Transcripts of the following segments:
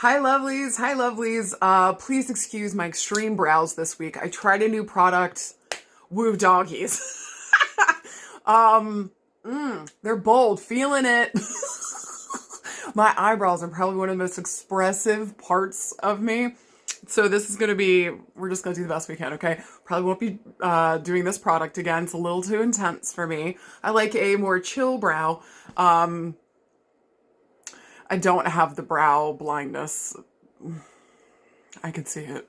Hi lovelies, hi lovelies. Please excuse my extreme brows this week. I tried a new product. Woo doggies. They're bold, feeling it. My eyebrows are probably one of the most expressive parts of me. So this is gonna be, we're just gonna do the best we can, okay? Probably won't be doing this product again. It's a little too intense for me. I like a more chill brow. I don't have the brow blindness. I could see it.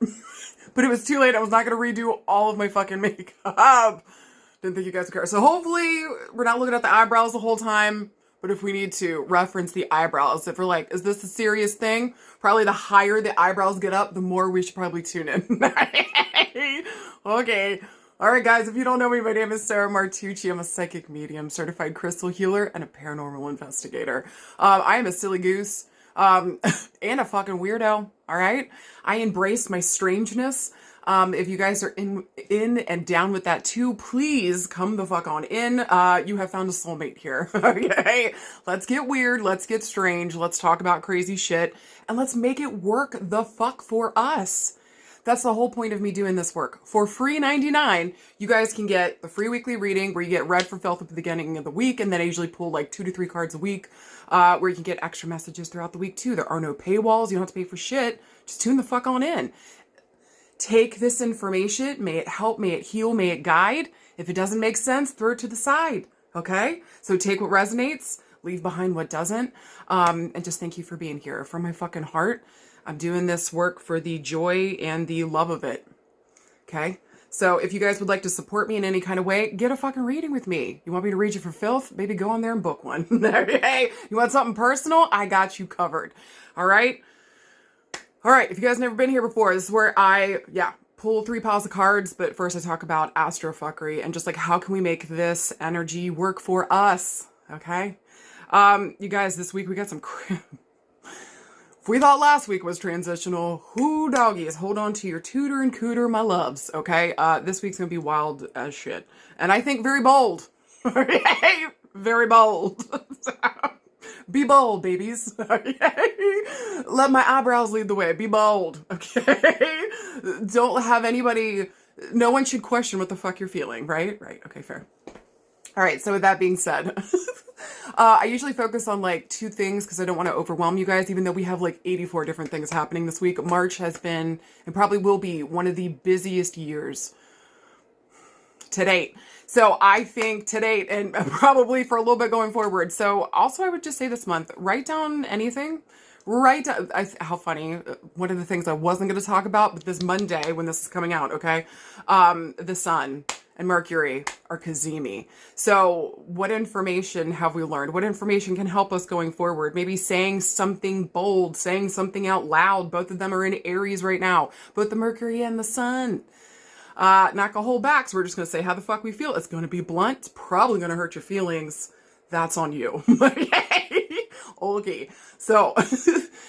But it was too late. I was not going to redo all of my fucking makeup. Didn't think you guys would care. So hopefully we're not looking at the eyebrows the whole time. But if we need to, reference the eyebrows. If we're like, is this a serious thing? Probably the higher the eyebrows get up, the more we should probably tune in. Okay. All right, guys, if you don't know me, my name is Sarah Martucci. I'm a psychic medium, certified crystal healer, and a paranormal investigator. I am a silly goose and a fucking weirdo, all right? I embrace my strangeness. If you guys are in and down with that too, please come the fuck on in. You have found a soulmate here, okay? Let's get weird. Let's get strange. Let's talk about crazy shit. And let's make it work the fuck for us. That's the whole point of me doing this work. For free $99, you guys can get the free weekly reading where you get read for filth at the beginning of the week, and then I usually pull like 2 to 3 cards a week, where you can get extra messages throughout the week too. There are no paywalls. You don't have to pay for shit. Just tune the fuck on in. Take this information. May it help, may it heal, may it guide. If it doesn't make sense, throw it to the side. Okay? So take what resonates, leave behind what doesn't. And just thank you for being here from my fucking heart. I'm doing this work for the joy and the love of it. Okay? So if you guys would like to support me in any kind of way, get a fucking reading with me. You want me to read you for filth? Maybe go on there and book one. Hey, you want something personal? I got you covered. All right? All right. If you guys never been here before, this is where I, pull 3 piles of cards. But first I talk about astrofuckery and just like how can we make this energy work for us? Okay? You guys, this week we got some If we thought last week was transitional, whoo doggies, hold on to your tooter and cooter, my loves, okay? This week's gonna be wild as shit. And I think very bold. Okay? Very bold. Be bold, babies. Okay? Let my eyebrows lead the way. Be bold, okay? Don't have anybody, no one should question what the fuck you're feeling, right? Right, okay, fair. All right, so with that being said, I usually focus on like 2 things because I don't want to overwhelm you guys, even though we have like 84 different things happening this week. March has been, and probably will be, one of the busiest years to date. So I think to date, and probably for a little bit going forward. So also I would just say this month, write down anything. Write down, how funny, one of the things I wasn't going to talk about, but this Monday when this is coming out, okay, the sun and Mercury are Kazemi. So what information have we learned? What information can help us going forward? Maybe saying something bold, saying something out loud. Both of them are in Aries right now. Both the Mercury and the sun. Not gonna hold back, so we're just gonna say how the fuck we feel. It's gonna be blunt. It's probably gonna hurt your feelings. That's on you. Okay. So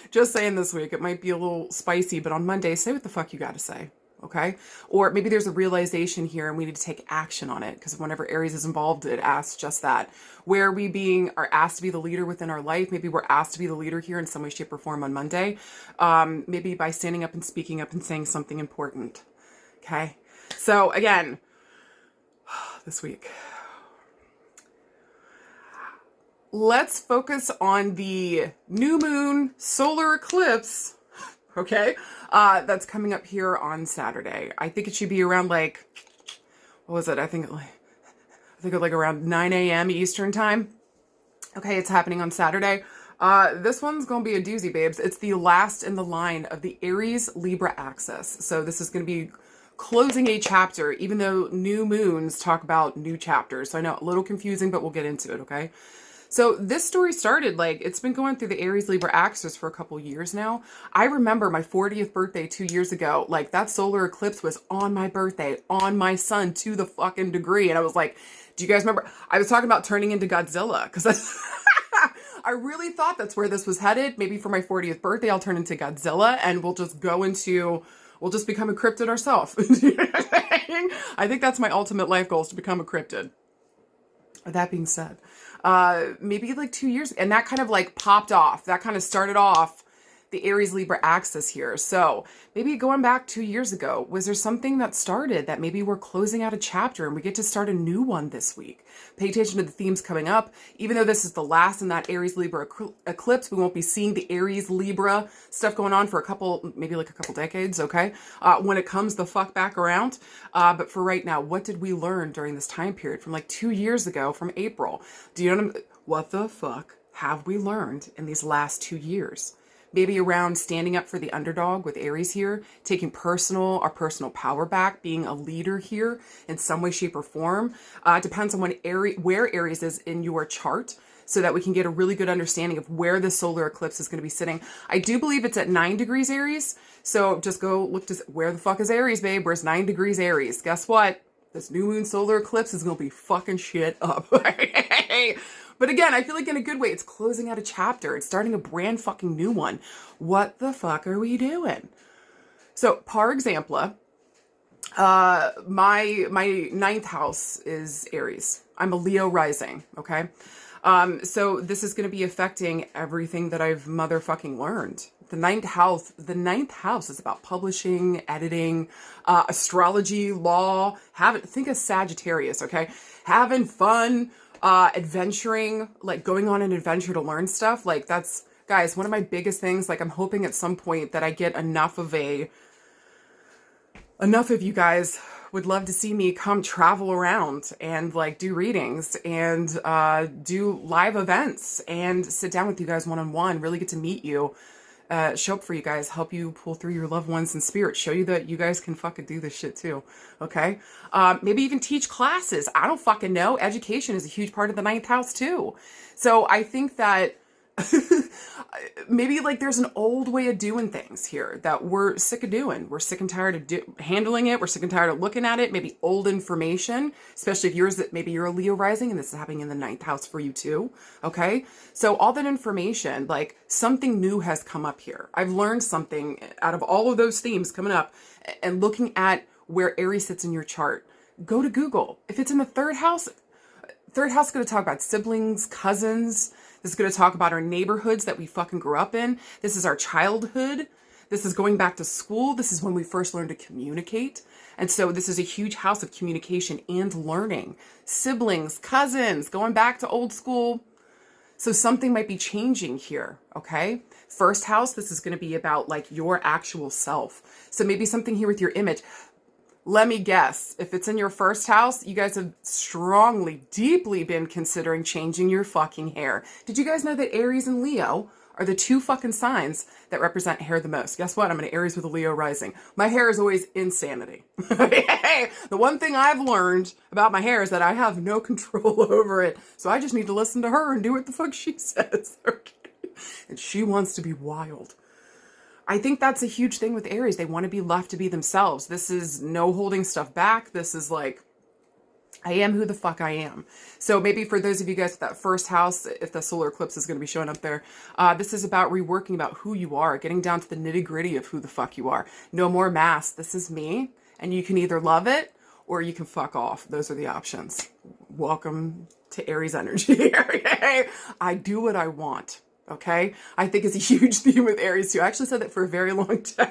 just saying this week, it might be a little spicy, but on Monday, say what the fuck you gotta say. Okay? Or maybe there's a realization here and we need to take action on it, because whenever Aries is involved, it asks just that. Where we are asked to be the leader within our life, maybe we're asked to be the leader here in some way, shape, or form on Monday. Maybe by standing up and speaking up and saying something important. Okay? So again, this week, let's focus on the new moon solar eclipse. Okay, that's coming up here on Saturday. I think it should be around like, what was it? I think like around 9 a.m. Eastern time. Okay, it's happening on Saturday. This one's gonna be a doozy, babes. It's the last in the line of the Aries Libra axis. So this is gonna be closing a chapter, even though new moons talk about new chapters. So I know a little confusing, but we'll get into it. Okay. So this story started, like, it's been going through the Aries Libra axis for a couple years now. I remember my 40th birthday 2 years ago, like that solar eclipse was on my birthday, on my sun to the fucking degree. And I was like, do you guys remember? I was talking about turning into Godzilla because I really thought that's where this was headed. Maybe for my 40th birthday, I'll turn into Godzilla and we'll just we'll just become a cryptid ourselves. I think that's my ultimate life goal, is to become a cryptid. That being said, maybe like 2 years, and that kind of like popped off. That kind of started off the Aries Libra axis here. So maybe going back 2 years ago, was there something that started that maybe we're closing out a chapter and we get to start a new one this week? Pay attention to the themes coming up. Even though this is the last in that Aries Libra eclipse, we won't be seeing the Aries Libra stuff going on for maybe like a couple decades, okay? When it comes the fuck back around. But for right now, what did we learn during this time period from like 2 years ago from April? Do you know what the fuck have we learned in these last 2 years? Maybe around standing up for the underdog with Aries here, taking our personal power back, being a leader here in some way, shape, or form. Depends on where Aries is in your chart, so that we can get a really good understanding of where the solar eclipse is going to be sitting. I do believe it's at 9 degrees Aries. So just go look to where the fuck is Aries, babe? Where's 9 degrees Aries? Guess what? This new moon solar eclipse is going to be fucking shit up. But again, I feel like in a good way, it's closing out a chapter. It's starting a brand fucking new one. What the fuck are we doing? So, par example, my ninth house is Aries. I'm a Leo rising, okay? So this is going to be affecting everything that I've motherfucking learned. The ninth house is about publishing, editing, astrology, law, think of Sagittarius, okay? Having fun, adventuring, like going on an adventure to learn stuff. Like that's, guys, one of my biggest things. Like I'm hoping at some point that I get enough of you guys would love to see me come travel around and like do readings and do live events and sit down with you guys one-on-one, really get to meet you, show up for you guys, help you pull through your loved ones in spirit, show you that you guys can fucking do this shit too, okay? Maybe even teach classes. I don't fucking know. Education is a huge part of the ninth house too. So I think that maybe like there's an old way of doing things here that we're sick of doing. We're sick and tired of handling it. We're sick and tired of looking at it. Maybe old information, especially if maybe you're a Leo rising and this is happening in the ninth house for you too. Okay. So all that information, like something new has come up here. I've learned something out of all of those themes coming up and looking at where Aries sits in your chart. Go to Google. If it's in the third house is going to talk about siblings, cousins. This is going to talk about our neighborhoods that we fucking grew up in. This is our childhood. This is going back to school. This is when we first learned to communicate. And so this is a huge house of communication and learning. Siblings, cousins, going back to old school. So something might be changing here, okay? First house, this is going to be about like your actual self. So maybe something here with your image. Let me guess, if it's in your first house, you guys have strongly, deeply been considering changing your fucking hair. Did you guys know that Aries and Leo are the two fucking signs that represent hair the most? Guess what? I'm an Aries with a Leo rising. My hair is always insanity. The one thing I've learned about my hair is that I have no control over it. So I just need to listen to her and do what the fuck she says. Okay? And she wants to be wild. I think that's a huge thing with Aries. They want to be left to be themselves. This is no holding stuff back. This is like, I am who the fuck I am. So maybe for those of you guys with that first house, if the solar eclipse is going to be showing up there, this is about reworking about who you are, getting down to the nitty gritty of who the fuck you are. No more masks. This is me. And you can either love it or you can fuck off. Those are the options. Welcome to Aries energy. Okay? I do what I want. Okay, I think it's a huge theme with Aries too. I actually said that for a very long time.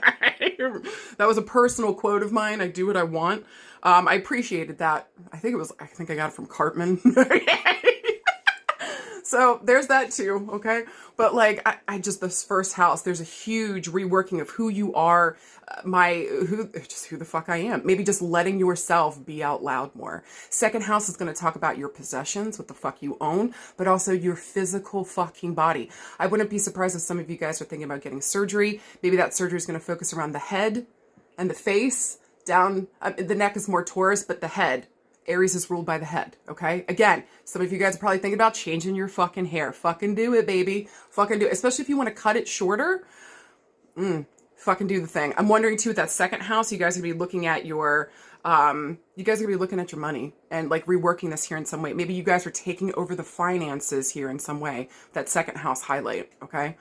That was a personal quote of mine. I do what I want. I appreciated that. I think I got it from Cartman. So there's that too. Okay, but like I just, this first house, there's a huge reworking of who you are, just who the fuck I am. Maybe just letting yourself be out loud more. Second house is going to talk about your possessions, what the fuck you own, but also your physical fucking body. I wouldn't be surprised if some of you guys are thinking about getting surgery. Maybe that surgery is going to focus around the head and the face. Down, the neck is more Taurus, but the head. Aries is ruled by the head, okay? Again, some of you guys are probably thinking about changing your fucking hair. Fucking do it, baby. Fucking do it. Especially if you want to cut it shorter. Fucking do the thing. I'm wondering too, with that second house, you guys are going to be looking at your, money and like reworking this here in some way. Maybe you guys are taking over the finances here in some way. That second house highlight, okay?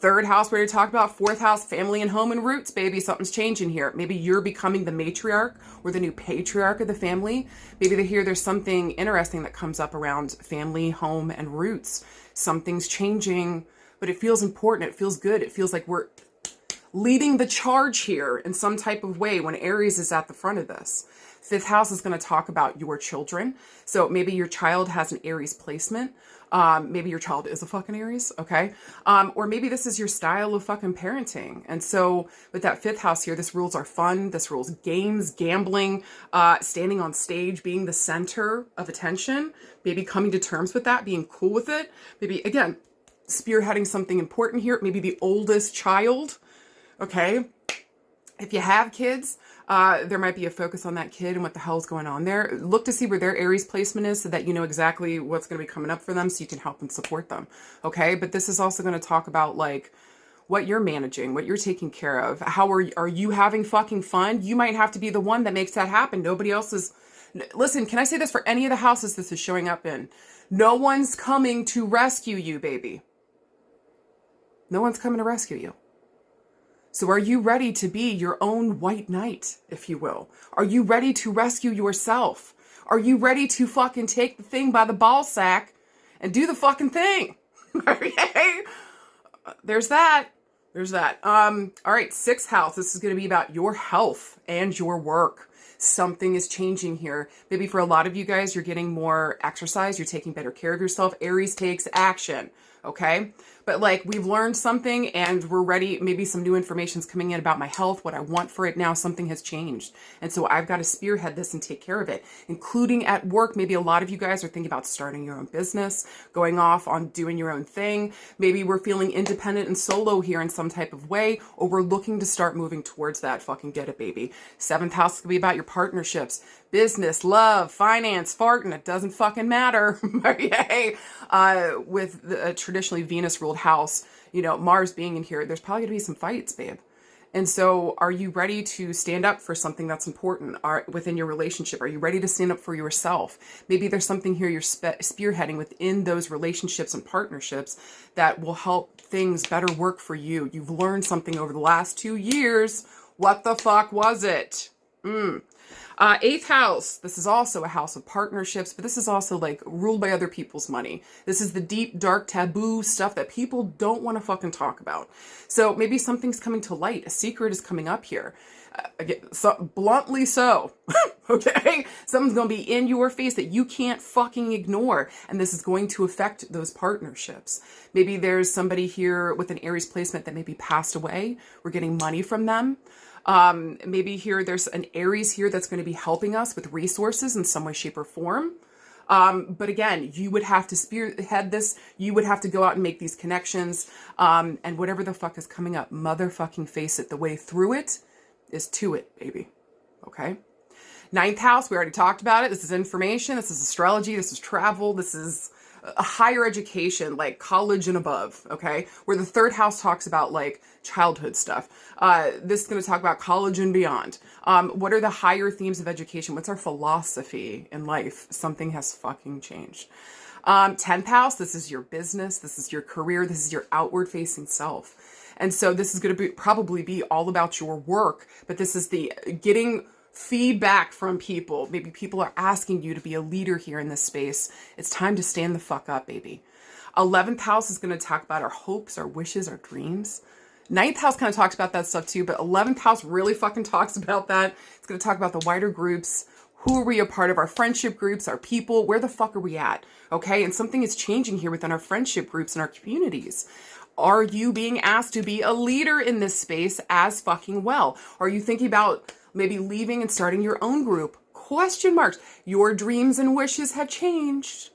Third house, we're going to talk about. Fourth house, family and home and roots, baby. Something's changing here. Maybe you're becoming the matriarch or the new patriarch of the family. Maybe there's something interesting that comes up around family, home, and roots. Something's changing but it feels important. It feels good. It feels like we're leading the charge here in some type of way when Aries is at the front of this. Fifth house is going to talk about your children. So maybe your child has an Aries placement. Maybe your child is a fucking Aries, okay? Or maybe this is your style of fucking parenting. And so with that fifth house here, this rules are fun. This rules games, gambling, standing on stage, being the center of attention, maybe coming to terms with that, being cool with it. Maybe, again, spearheading something important here. Maybe the oldest child, okay? If you have kids, there might be a focus on that kid and what the hell's going on there. Look to see where their Aries placement is so that you know exactly what's going to be coming up for them so you can help and support them. Okay. But this is also going to talk about like what you're managing, what you're taking care of. How are you having fucking fun? You might have to be the one that makes that happen. Nobody else is. Listen, can I say this for any of the houses this is showing up in? No one's coming to rescue you, baby. No one's coming to rescue you. So are you ready to be your own white knight, if you will? Are you ready to rescue yourself? Are you ready to fucking take the thing by the ball sack and do the fucking thing? Okay? There's that. There's that. All right, sixth house. This is going to be about your health and your work. Something is changing here. Maybe for a lot of you guys, you're getting more exercise. You're taking better care of yourself. Aries takes action. Okay. But like we've learned something and we're ready. Maybe some new information's coming in about my health, what I want for it now. Something has changed. And so I've got to spearhead this and take care of it, including at work. Maybe a lot of you guys are thinking about starting your own business, going off on doing your own thing. Maybe we're feeling independent and solo here in some type of way, or we're looking to start moving towards that. Fucking get it, baby. Seventh house is going to be about your partnerships, business, love, finance, farting. It doesn't fucking matter. Okay. With the traditionally Venus ruled house, you know, Mars being in here, there's probably going to be some fights, babe. And so are you ready to stand up for something that's important within your relationship? Are you ready to stand up for yourself? Maybe there's something here you're spearheading within those relationships and partnerships that will help things better work for you. You've learned something over the last 2 years. What the fuck was it? Eighth house. This is also a house of partnerships, but this is also like ruled by other people's money. This is the deep, dark, taboo stuff that people don't want to fucking talk about. So maybe something's coming to light. A secret is coming up here. Again, so bluntly so. Okay. Something's going to be in your face that you can't fucking ignore. And this is going to affect those partnerships. Maybe there's somebody here with an Aries placement that maybe passed away. We're getting money from them. Maybe here there's an Aries here that's going to be helping us with resources in some way, shape, or form. But again, you would have to spearhead this. You would have to go out and make these connections. And whatever the fuck is coming up, motherfucking face it. The way through it is to it, baby. Okay. Ninth house, we already talked about it. This is information. This is astrology. This is travel. This is a higher education, like college and above, okay? Where the third house talks about like childhood stuff. This is going to talk about college and beyond. What are the higher themes of education? What's our philosophy in life? Something has fucking changed. 10th house, this is your business. This is your career. This is your outward facing self. And so this is going to probably be all about your work, but this is the getting feedback from people. Maybe people are asking you to be a leader here in this space. It's time to stand the fuck up, baby. 11th house is going to talk about our hopes, our wishes, our dreams. 9th house kind of talks about that stuff too, but 11th house really fucking talks about that. It's going to talk about the wider groups. Who are we a part of? Our friendship groups, our people? Where the fuck are we at? Okay. And something is changing here within our friendship groups and our communities. Are you being asked to be a leader in this space as fucking well? Are you thinking about maybe leaving and starting your own group? Question marks. Your dreams and wishes have changed.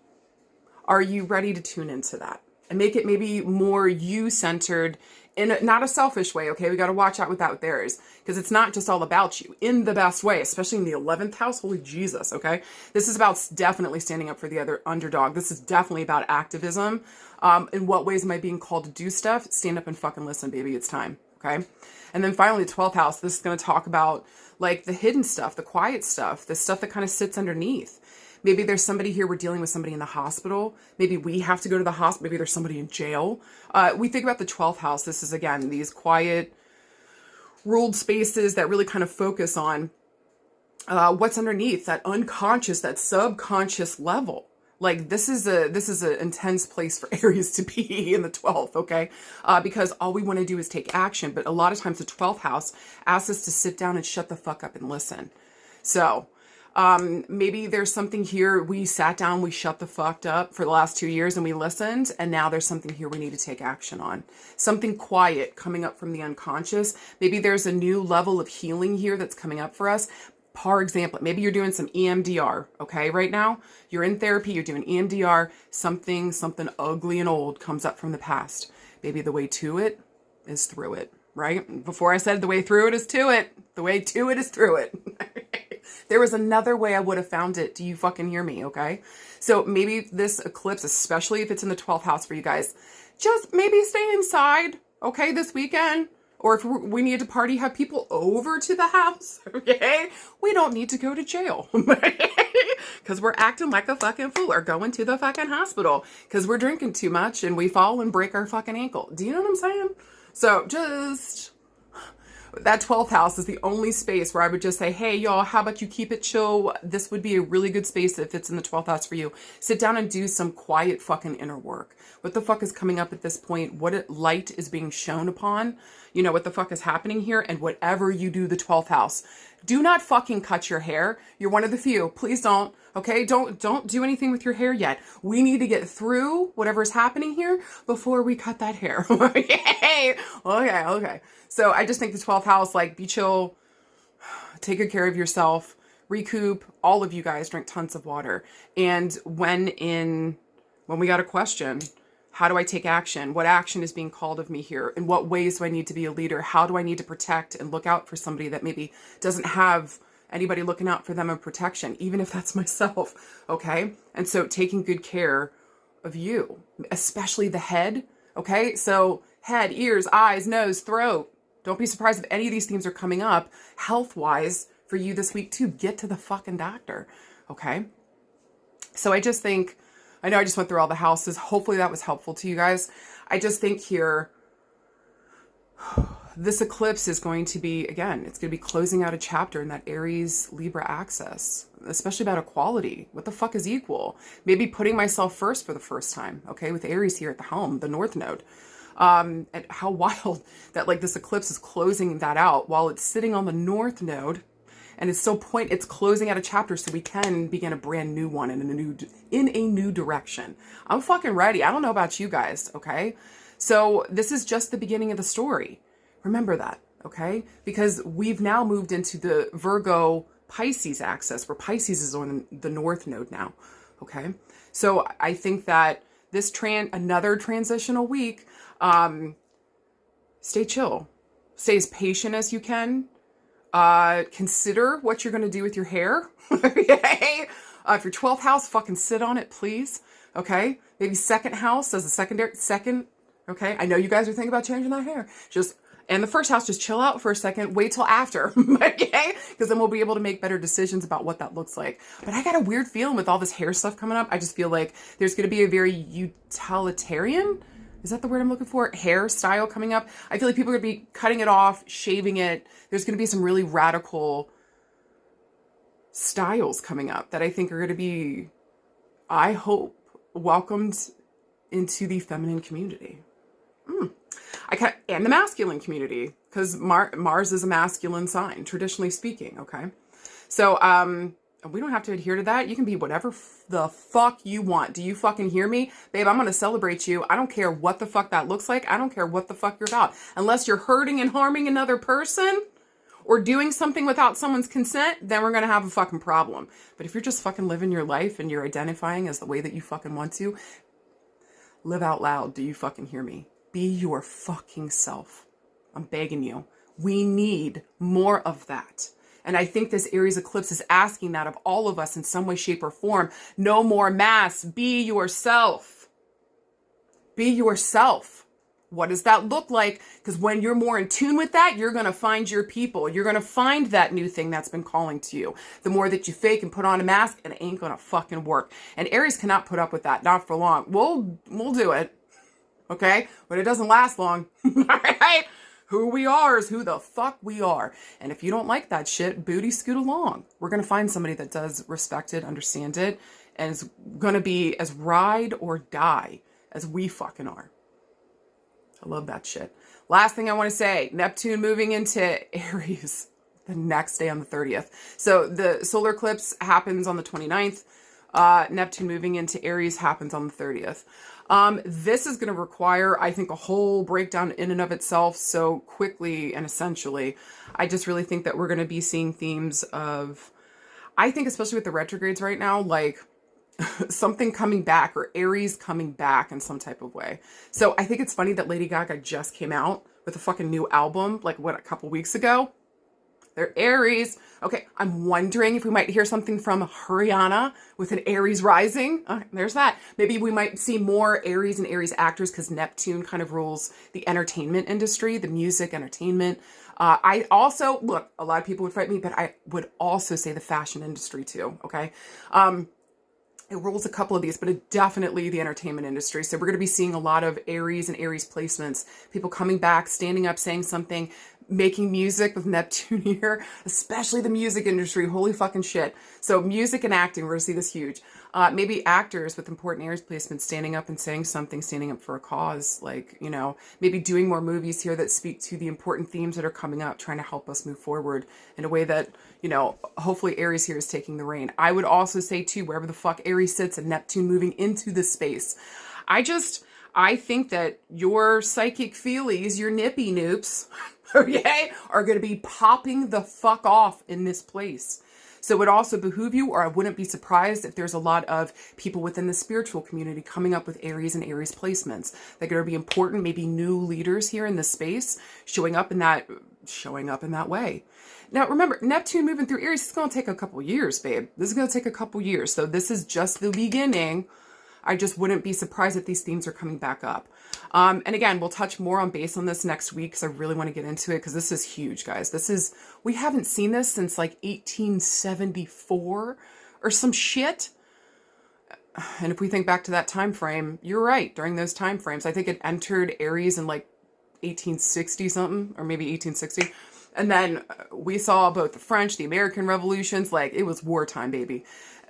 Are you ready to tune into that and make it maybe more you-centered in not a selfish way? Okay, we got to watch out with that with theirs, because it's not just all about you in the best way, especially in the 11th house. Holy Jesus. Okay, this is about definitely standing up for the other underdog. This is definitely about activism. In what ways am I being called to do stuff? Stand up and fucking listen, baby. It's time. Okay. And then finally, 12th house, this is going to talk about like the hidden stuff, the quiet stuff, the stuff that kind of sits underneath. Maybe there's somebody here, we're dealing with somebody in the hospital. Maybe we have to go to the hospital. Maybe there's somebody in jail. We think about the 12th house. This is, again, these quiet, ruled spaces that really kind of focus on what's underneath, that unconscious, that subconscious level. Like this is an intense place for Aries to be in the 12th, okay? Because all we want to do is take action. But a lot of times the 12th house asks us to sit down and shut the fuck up and listen. So maybe there's something here. We sat down, we shut the fuck up for the last 2 years and we listened. And now there's something here we need to take action on. Something quiet coming up from the unconscious. Maybe there's a new level of healing here that's coming up for us. For example, maybe you're doing some EMDR, okay? Right now, you're in therapy, you're doing EMDR, something ugly and old comes up from the past. Maybe the way to it is through it, right? Before I said the way through it is to it. The way to it is through it. There was another way I would have found it. Do you fucking hear me, okay? So maybe this eclipse, especially if it's in the 12th house for you guys, just maybe stay inside, okay, this weekend. Or if we need to party, have people over to the house, okay? We don't need to go to jail because we're acting like a fucking fool or going to the fucking hospital because we're drinking too much and we fall and break our fucking ankle. Do you know what I'm saying? So just... that 12th house is the only space where I would just say, hey, y'all, how about you keep it chill? This would be a really good space if it's in the 12th house for you. Sit down and do some quiet fucking inner work. What the fuck is coming up at this point? What light is being shown upon? You know, what the fuck is happening here? And whatever you do, the 12th house, do not fucking cut your hair. You're one of the few. Please don't. Okay, don't do anything with your hair yet. We need to get through whatever's happening here before we cut that hair. Okay. So I just think the 12th house, like, be chill, take good care of yourself, recoup. All of you guys drink tons of water. And when we got a question, how do I take action? What action is being called of me here? In what ways do I need to be a leader? How do I need to protect and look out for somebody that maybe doesn't have anybody looking out for them in protection, even if that's myself, okay? And so taking good care of you, especially the head, okay? So head, ears, eyes, nose, throat. Don't be surprised if any of these themes are coming up health-wise for you this week too. Get to the fucking doctor, okay? So I just think, I know I just went through all the houses. Hopefully that was helpful to you guys. I just think here, this eclipse is going to be, again, it's going to be closing out a chapter in that Aries Libra axis, especially about equality. What the fuck is equal? Maybe putting myself first for the first time, okay, with Aries here at the home, the North Node. And how wild that, like, this eclipse is closing that out while it's sitting on the North Node. And it's it's closing out a chapter so we can begin a brand new one in a new direction. I'm fucking ready. I don't know about you guys, okay? So this is just the beginning of the story. Remember that, okay? Because we've now moved into the Virgo Pisces axis, where Pisces is on the North Node now, okay? So I think that this another transitional week, stay chill. Stay as patient as you can. Consider what you're going to do with your hair. Okay? If your 12th house, fucking sit on it, please. Okay? Maybe second house as a second. Okay? I know you guys are thinking about changing that hair. And the first house, just chill out for a second. Wait till after. Okay? Because then we'll be able to make better decisions about what that looks like. But I got a weird feeling with all this hair stuff coming up. I just feel like there's going to be a very utilitarian, is that the word I'm looking for? Hairstyle coming up. I feel like people are going to be cutting it off, shaving it. There's going to be some really radical styles coming up that I think are going to be, I hope, welcomed into the feminine community. And the masculine community, because Mars is a masculine sign, traditionally speaking, okay? So, we don't have to adhere to that. You can be whatever the fuck you want. Do you fucking hear me? Babe, I'm going to celebrate you. I don't care what the fuck that looks like. I don't care what the fuck you're about. Unless you're hurting and harming another person or doing something without someone's consent, then we're going to have a fucking problem. But if you're just fucking living your life and you're identifying as the way that you fucking want to, live out loud. Do you fucking hear me? Be your fucking self. I'm begging you. We need more of that. And I think this Aries eclipse is asking that of all of us in some way, shape, or form. No more masks. Be yourself. Be yourself. What does that look like? Because when you're more in tune with that, you're going to find your people. You're going to find that new thing that's been calling to you. The more that you fake and put on a mask, it ain't going to fucking work. And Aries cannot put up with that. Not for long. We'll do it. Okay? But it doesn't last long. All right? Who we are is who the fuck we are. And if you don't like that shit, booty scoot along. We're going to find somebody that does respect it, understand it, and it's going to be as ride or die as we fucking are. I love that shit. Last thing I want to say, Neptune moving into Aries the next day on the 30th. So the solar eclipse happens on the 29th. Neptune moving into Aries happens on the 30th. This is going to require, I think, a whole breakdown in and of itself so quickly and essentially. I just really think that we're going to be seeing themes of, I think especially with the retrogrades right now, like something coming back or Aries coming back in some type of way. So I think it's funny that Lady Gaga just came out with a fucking new album, like what, a couple weeks ago? They're Aries. Okay, I'm wondering if we might hear something from Haryana with an Aries rising. There's that. Maybe we might see more Aries and Aries actors because Neptune kind of rules the entertainment industry, the music, entertainment. I also, look, a lot of people would fight me, but I would also say the fashion industry too, okay? It rules a couple of these, but it definitely the entertainment industry. So we're going to be seeing a lot of Aries and Aries placements, people coming back, standing up, saying something, making music with Neptune here, especially the music industry. Holy fucking shit. So music and acting, we're going to see this huge. Maybe actors with important Aries placements standing up and saying something, standing up for a cause, like, you know, maybe doing more movies here that speak to the important themes that are coming up, trying to help us move forward in a way that, you know, hopefully Aries here is taking the reign. I would also say too, wherever the fuck Aries sits and Neptune moving into this space, I think that your psychic feelies, your nippy noops, okay, are going to be popping the fuck off in this place. So it would also behoove you, or I wouldn't be surprised if there's a lot of people within the spiritual community coming up with Aries and Aries placements. They're going to be important, maybe new leaders here in this space showing up in that way. Now, remember, Neptune moving through Aries is going to take a couple years, babe. This is going to take a couple years. So this is just the beginning. I just wouldn't be surprised if these themes are coming back up. And again, we'll touch more on base on this next week because I really want to get into it because this is huge, guys. We haven't seen this since like 1874 or some shit. And if we think back to that time frame, you're right. During those time frames, I think it entered Aries in like 1860 something, or maybe 1860. And then we saw both the French, the American revolutions, like it was wartime, baby.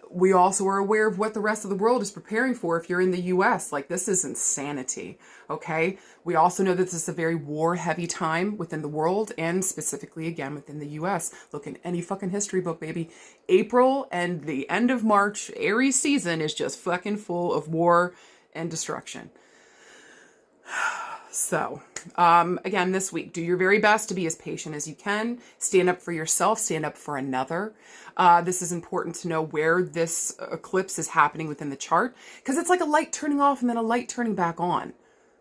We also are aware of what the rest of the world is preparing for if you're in the US. Like, this is insanity, okay? We also know that this is a very war-heavy time within the world and specifically, again, within the US. Look in any fucking history book, baby. April and the end of March, Aries season is just fucking full of war and destruction. So, again, this week, do your very best to be as patient as you can. Stand up for yourself, stand up for another. This is important to know where this eclipse is happening within the chart, because it's like a light turning off and then a light turning back on.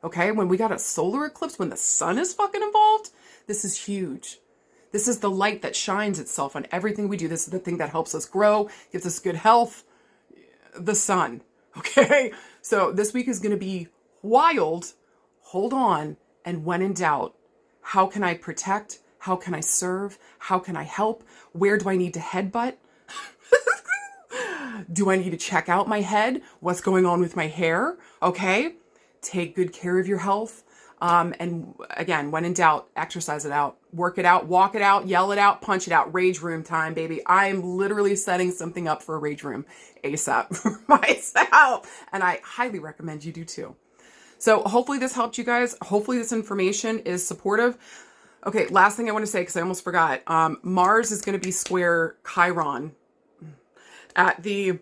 Okay, when we got a solar eclipse, when the sun is fucking involved, this is huge. This is the light that shines itself on everything we do. This is the thing that helps us grow, gives us good health, the sun. Okay, so this week is going to be wild. Hold on, and when in doubt, how can I protect? How can I serve? How can I help? Where do I need to headbutt? Do I need to check out my head? What's going on with my hair? Okay, take good care of your health. And again, when in doubt, exercise it out, work it out, walk it out, yell it out, punch it out. Rage room time, baby. I am literally setting something up for a rage room ASAP for myself. And I highly recommend you do too. So hopefully this helped you guys. Hopefully this information is supportive. Okay, last thing I want to say, because I almost forgot. Mars is going to be square Chiron at the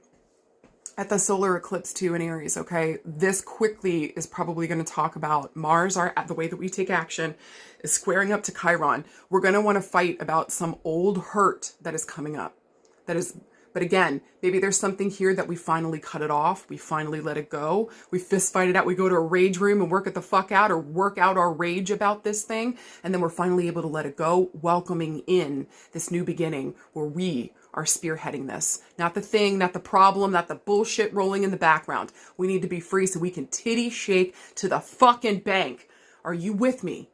solar eclipse too in Aries, okay? This quickly is probably going to talk about Mars, the way that we take action, is squaring up to Chiron. We're going to want to fight about some old hurt that is coming up. But again, maybe there's something here that we finally cut it off. We finally let it go. We fist fight it out. We go to a rage room and work it the fuck out, or work out our rage about this thing. And then we're finally able to let it go, welcoming in this new beginning where we are spearheading this. Not the thing, not the problem, not the bullshit rolling in the background. We need to be free so we can titty shake to the fucking bank. Are you with me?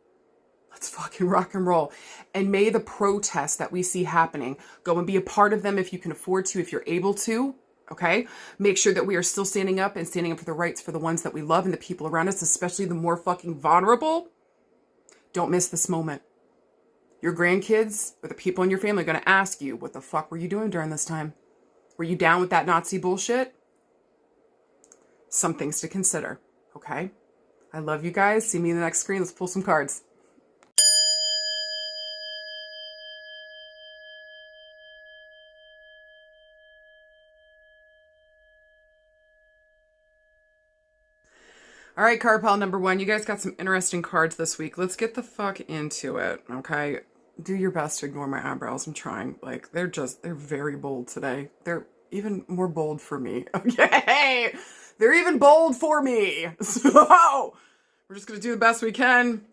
Let's fucking rock and roll. And may the protests that we see happening, go and be a part of them if you can afford to, if you're able to, okay? Make sure that we are still standing up and standing up for the rights for the ones that we love and the people around us, especially the more fucking vulnerable. Don't miss this moment. Your grandkids or the people in your family are going to ask you, what the fuck were you doing during this time? Were you down with that Nazi bullshit? some things to consider. Okay? I love you guys. See me in the next screen. Let's pull some cards. All right, card pile number 1. You guys got some interesting cards this week. Let's get the fuck into it, okay? Do your best to ignore my eyebrows. I'm trying. Like, they're very bold today. They're even more bold for me, okay? They're even bold for me. So, we're just going to do the best we can.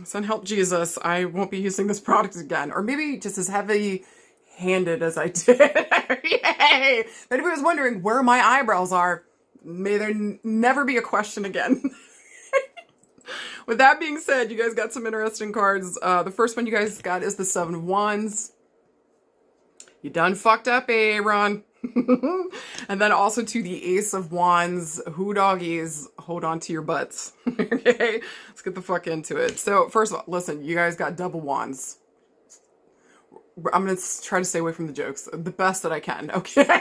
Send help Jesus. I won't be using this product again. Or maybe just as heavy-handed as I did. Yay! If anybody was wondering where my eyebrows are, may there never be a question again. With that being said, you guys got some interesting cards. The first one you guys got is the 7 of Wands. You done fucked up, Aaron. And then also to the Ace of Wands. Who doggies, hold on to your butts. Okay, let's get the fuck into it. So first of all, listen, you guys got double wands. I'm going to try to stay away from the jokes the best that I can, okay?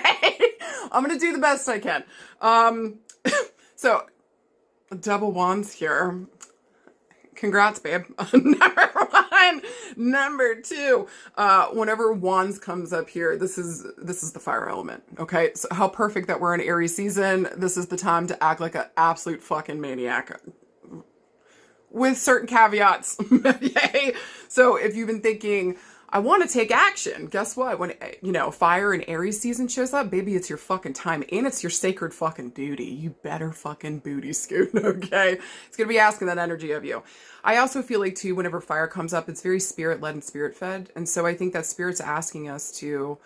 I'm going to do the best I can. So, double wands here. Congrats, babe. Number 1. Number 2. Whenever wands comes up here, this is the fire element, okay? So how perfect that we're in Aries season. This is the time to act like an absolute fucking maniac. With certain caveats, okay? So if you've been thinking, I want to take action. Guess what? When, fire and Aries season shows up, baby, it's your fucking time. And it's your sacred fucking duty. You better fucking booty scoot, okay? It's going to be asking that energy of you. I also feel like, too, whenever fire comes up, it's very spirit-led and spirit-fed. And so I think that spirit's asking us to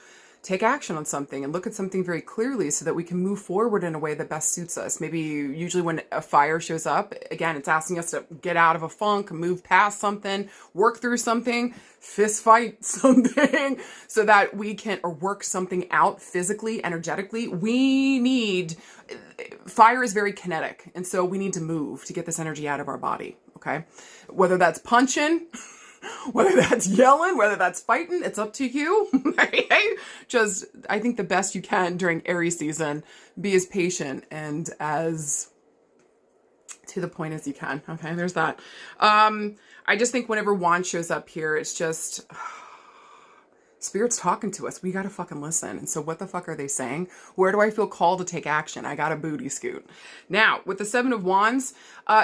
take action on something and look at something very clearly so that we can move forward in a way that best suits us. Maybe usually when a fire shows up, again, it's asking us to get out of a funk, move past something, work through something, fist fight something so that we can, or work something out physically, energetically. Fire is very kinetic. And so we need to move to get this energy out of our body. Okay. Whether that's punching, whether that's yelling, whether that's fighting, it's up to you. Just, I think the best you can during Aries season, be as patient and as to the point as you can. Okay, there's that. I just think whenever wand shows up here, it's just Spirit's talking to us. We gotta fucking listen. And so what the fuck are they saying? Where do I feel called to take action? I gotta booty scoot. Now, with the 7 of Wands,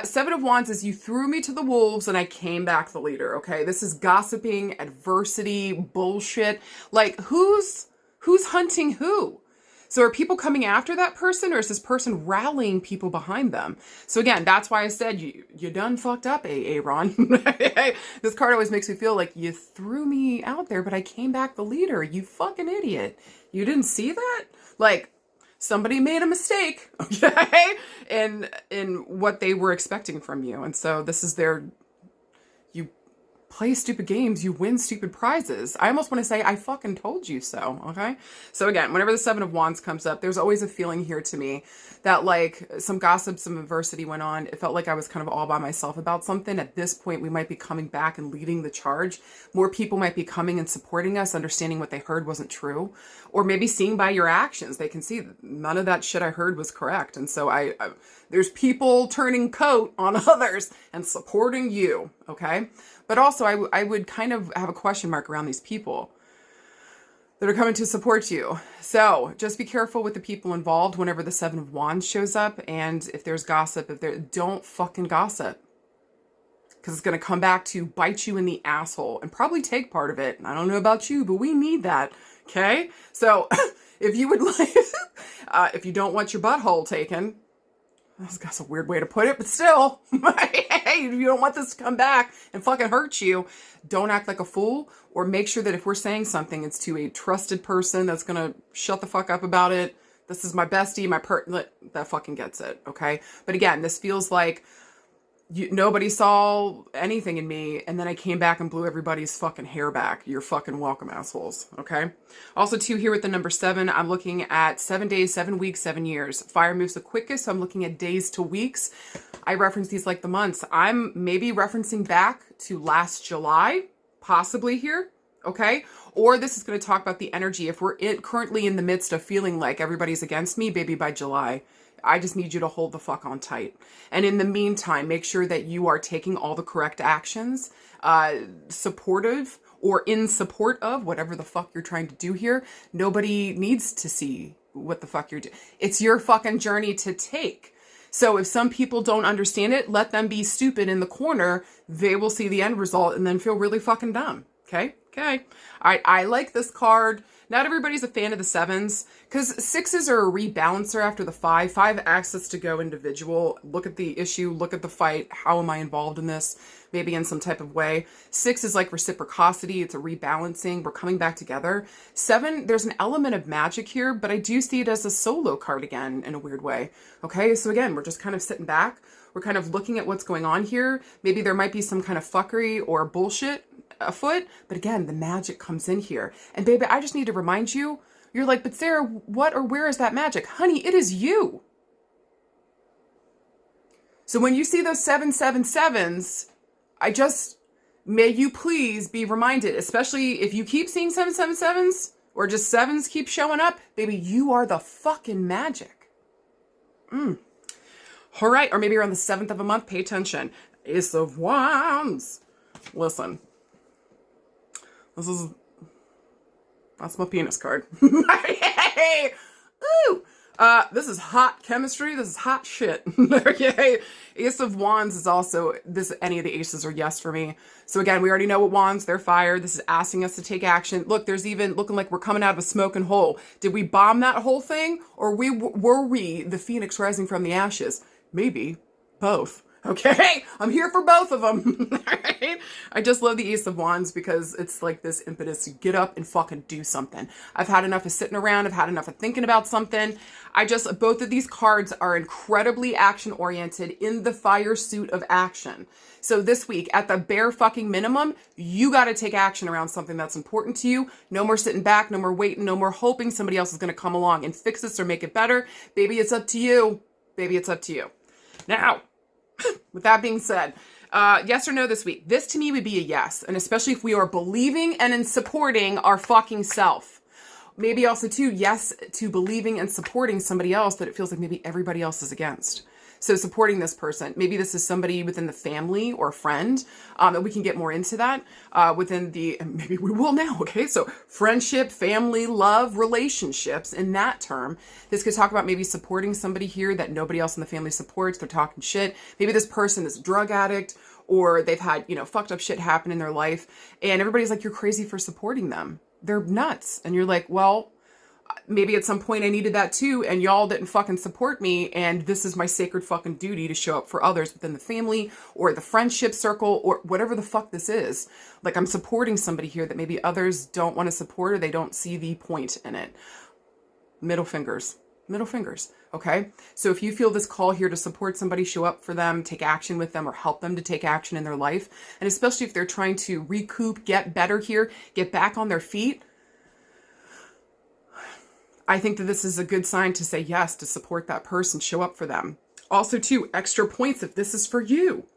7 of Wands is you threw me to the wolves and I came back the leader, okay? This is gossiping, adversity, bullshit. Like, who's hunting who? So are people coming after that person, or is this person rallying people behind them? So again, that's why I said you done fucked up, Aaron. This card always makes me feel like you threw me out there, but I came back the leader. You fucking idiot. You didn't see that? Like, somebody made a mistake, okay? In what they were expecting from you. And so this is you play stupid games, you win stupid prizes. I almost want to say, I fucking told you so, okay? So again, whenever the 7 of Wands comes up, there's always a feeling here to me that like some gossip, some adversity went on. It felt like I was kind of all by myself about something. At this point, we might be coming back and leading the charge. More people might be coming and supporting us, understanding what they heard wasn't true. Or maybe seeing by your actions, they can see none of that shit I heard was correct. And so there's people turning coat on others and supporting you, okay? But also, I would kind of have a question mark around these people that are coming to support you. So just be careful with the people involved whenever the 7 of Wands shows up. And if there's gossip, don't fucking gossip. Because it's going to come back to bite you in the asshole and probably take part of it. I don't know about you, but we need that. Okay? So if you would like, if you don't want your butthole taken, that's a weird way to put it, but still, hey, if you don't want this to come back and fucking hurt you, don't act like a fool, or make sure that if we're saying something, it's to a trusted person that's going to shut the fuck up about it. This is my bestie, that fucking gets it, okay? But again, this feels like nobody saw anything in me, and then I came back and blew everybody's fucking hair back. You're fucking welcome, assholes, okay? Also, too, here with the number 7, I'm looking at 7 days, 7 weeks, 7 years. Fire moves the quickest, so I'm looking at days to weeks. I reference these like the months. I'm maybe referencing back to last July, possibly here, okay? Or this is going to talk about the energy. If we're currently in the midst of feeling like everybody's against me, baby, by July, I just need you to hold the fuck on tight. And in the meantime, make sure that you are taking all the correct actions, supportive or in support of whatever the fuck you're trying to do here. Nobody needs to see what the fuck you're doing. It's your fucking journey to take. So if some people don't understand it, let them be stupid in the corner. They will see the end result and then feel really fucking dumb. Okay? Okay. All right. I like this card. Not everybody's a fan of the sevens because sixes are a rebalancer after the five. Five acts us to go individual. Look at the issue. Look at the fight. How am I involved in this? Maybe in some type of way. Six is like reciprocity. It's a rebalancing. We're coming back together. Seven, there's an element of magic here, but I do see it as a solo card again in a weird way. Okay, so again, we're just kind of sitting back. We're kind of looking at what's going on here. Maybe there might be some kind of fuckery or bullshit afoot, but again, the magic comes in here. And baby, I just need to remind you, you're like, but Sarah, what or where is that magic? Honey, it is you. So when you see those 777s, may you please be reminded, especially if you keep seeing 777s or just sevens keep showing up, baby, you are the fucking magic. All right. Or maybe you're on the 7th of a month. Pay attention. Ace of Wands. Listen, that's my penis card. Hey, ooh. This is hot chemistry. This is hot shit. Okay. Ace of Wands is also this. Any of the aces are yes for me. So again, we already know what wands, they're fire. This is asking us to take action. Look, there's even looking like we're coming out of a smoking hole. Did we bomb that whole thing? Or were we the phoenix rising from the ashes? Maybe both. Okay, I'm here for both of them. Right? I just love the Ace of Wands because it's like this impetus to get up and fucking do something. I've had enough of sitting around. I've had enough of thinking about something. Both of these cards are incredibly action oriented in the fire suit of action. So this week, at the bare fucking minimum, you got to take action around something that's important to you. No more sitting back, no more waiting, no more hoping somebody else is going to come along and fix this or make it better. Baby, it's up to you. Baby, it's up to you. Now, with that being said, yes or no this week? This to me would be a yes. And especially if we are believing and in supporting our fucking self. Maybe also too, yes to believing and supporting somebody else that it feels like maybe everybody else is against. So supporting this person, maybe this is somebody within the family or a friend, and we can get more into that maybe we will now, okay? So friendship, family, love, relationships in that term. This could talk about maybe supporting somebody here that nobody else in the family supports. They're talking shit. Maybe this person is a drug addict or they've had, fucked up shit happen in their life. And everybody's like, you're crazy for supporting them. They're nuts. And you're like, well, maybe at some point I needed that too, and y'all didn't fucking support me, and this is my sacred fucking duty to show up for others within the family or the friendship circle or whatever the fuck this is. Like I'm supporting somebody here that maybe others don't want to support or they don't see the point in it. Middle fingers, okay? So if you feel this call here to support somebody, show up for them, take action with them, or help them to take action in their life, and especially if they're trying to recoup, get better here, get back on their feet, I think that this is a good sign to say yes, to support that person, show up for them. Also, too, extra points if this is for you.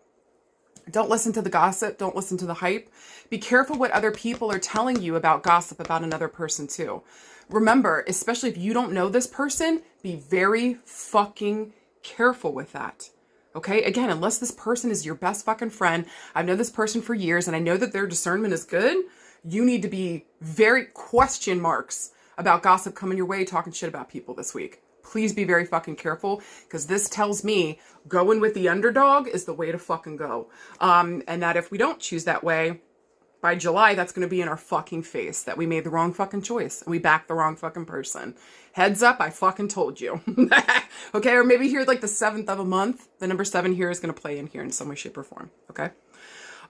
Don't listen to the gossip. Don't listen to the hype. Be careful what other people are telling you about gossip about another person, too. Remember, especially if you don't know this person, be very fucking careful with that. Okay? Again, unless this person is your best fucking friend, I've known this person for years and I know that their discernment is good, you need to be very question marks about gossip coming your way, talking shit about people this week. Please be very fucking careful because this tells me going with the underdog is the way to fucking go. And that if we don't choose that way, by July, that's going to be in our fucking face that we made the wrong fucking choice and we backed the wrong fucking person. Heads up, I fucking told you. Okay, or maybe here like the 7th of a month, the number 7 here is going to play in here in some way, shape, or form. Okay.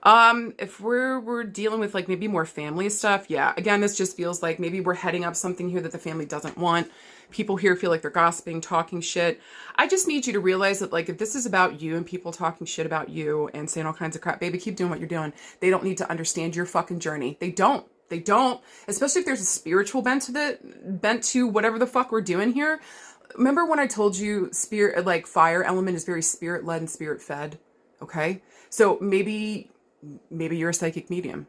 If we're dealing with like maybe more family stuff, yeah, again, this just feels like maybe we're heading up something here that the family doesn't want. People here feel like they're gossiping, talking shit. I just need you to realize that like if this is about you and people talking shit about you and saying all kinds of crap, baby, keep doing what you're doing. They don't need to understand your fucking journey. They don't, especially if there's a spiritual bent to whatever the fuck we're doing here. Remember when I told you spirit, like fire element is very spirit led and spirit fed. Okay. So maybe you're a psychic medium.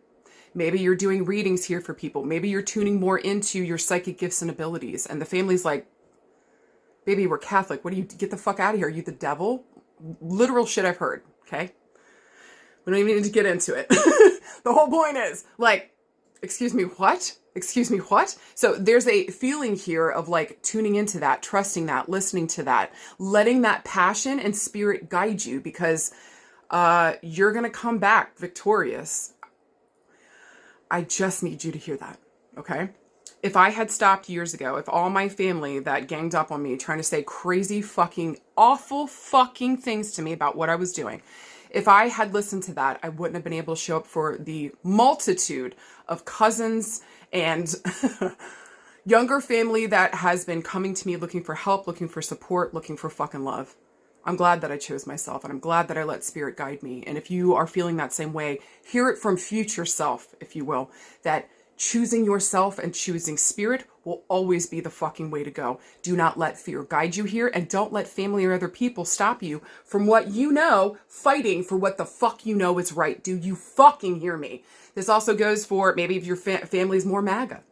Maybe you're doing readings here for people. Maybe you're tuning more into your psychic gifts and abilities. And the family's like, Baby, we're Catholic. What do you, get the fuck out of here? Are you the devil? Literal shit I've heard, okay? We don't even need to get into it. The whole point is, like, excuse me, what? Excuse me, what? So there's a feeling here of like tuning into that, trusting that, listening to that, letting that passion and spirit guide you, because you're going to come back victorious. I just need you to hear that, okay? If I had stopped years ago, if all my family that ganged up on me trying to say crazy fucking awful fucking things to me about what I was doing, if I had listened to that, I wouldn't have been able to show up for the multitude of cousins and younger family that has been coming to me looking for help, looking for support, looking for fucking love. I'm glad that I chose myself, and I'm glad that I let spirit guide me. And if you are feeling that same way, hear it from future self, if you will, that choosing yourself and choosing spirit will always be the fucking way to go. Do not let fear guide you here, and don't let family or other people stop you from what you know, fighting for what the fuck you know is right. Do you fucking hear me? This also goes for maybe if your family's more MAGA,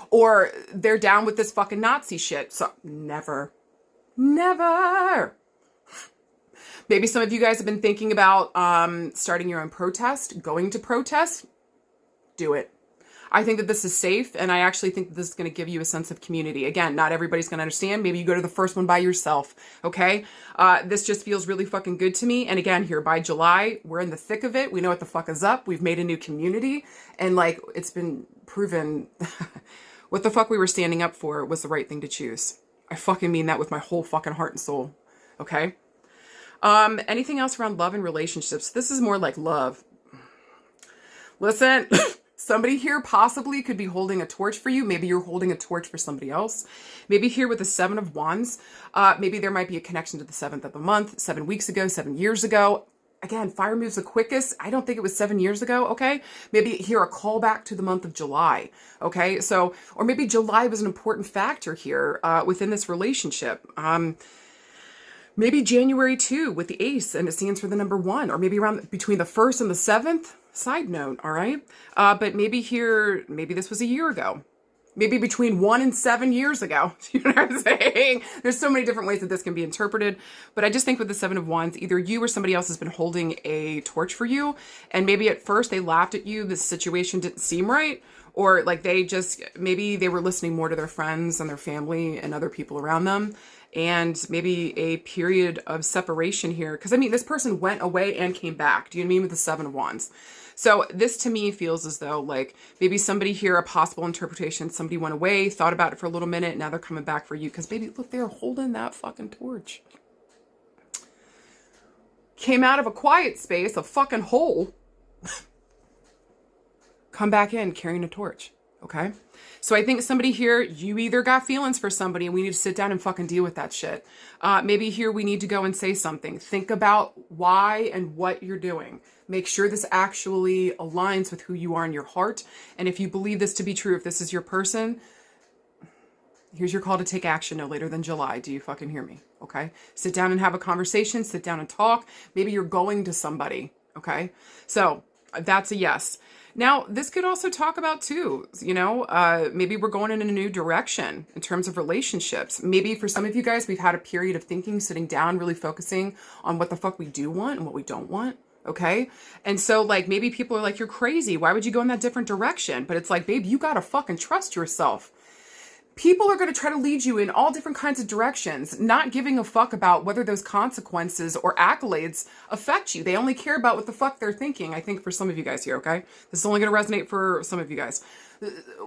or they're down with this fucking Nazi shit. So never. Maybe some of you guys have been thinking about starting your own protest, going to protest. Do it. I think that this is safe, and I actually think that this is going to give you a sense of community. Again, not everybody's going to understand. Maybe you go to the first one by yourself, okay? This just feels really fucking good to me. And again, here by July, we're in the thick of it. We know what the fuck is up. We've made a new community, and like, it's been proven what the fuck we were standing up for was the right thing to choose. I fucking mean that with my whole fucking heart and soul, okay? Anything else around love and relationships? This is more like love. Listen, somebody here possibly could be holding a torch for you. Maybe you're holding a torch for somebody else. Maybe here with the 7 of Wands, maybe there might be a connection to the 7th of the month, 7 weeks ago, 7 years ago. Again, fire moves the quickest. I don't think it was 7 years ago, okay? Maybe here a callback to the month of July, okay? So, or maybe July was an important factor here within this relationship. Maybe January 2 with the ace, and it stands for the number 1, or maybe around between the 1st and the 7th. Side note, all right? But maybe here, maybe this was a year ago. Maybe between 1 and 7 years ago. You know what I'm saying? There's so many different ways that this can be interpreted. But I just think with the 7 of Wands, either you or somebody else has been holding a torch for you. And maybe at first they laughed at you. This situation didn't seem right. Or like they just, maybe they were listening more to their friends and their family and other people around them. And maybe a period of separation here. Because I mean, this person went away and came back. Do you know what I mean? With the 7 of Wands. So this to me feels as though like maybe somebody here, a possible interpretation, somebody went away, thought about it for a little minute, now they're coming back for you. Because baby, look, they're holding that fucking torch. Came out of a quiet space, a fucking hole. Come back in carrying a torch. Okay? So I think somebody here, you either got feelings for somebody and we need to sit down and fucking deal with that shit. Maybe here we need to go and say something. Think about why and what you're doing. Make sure this actually aligns with who you are in your heart. And if you believe this to be true, if this is your person, here's your call to take action no later than July. Do you fucking hear me? Okay? Sit down and have a conversation. Sit down and talk. Maybe you're going to somebody. Okay? So that's a yes. Now, this could also talk about too, you know, maybe we're going in a new direction in terms of relationships. Maybe for some of you guys, we've had a period of thinking, sitting down, really focusing on what the fuck we do want and what we don't want. Okay. And so like, maybe people are like, you're crazy. Why would you go in that different direction? But it's like, babe, you got to fucking trust yourself. People are going to try to lead you in all different kinds of directions, not giving a fuck about whether those consequences or accolades affect you. They only care about what the fuck they're thinking, I think, for some of you guys here, okay? This is only going to resonate for some of you guys.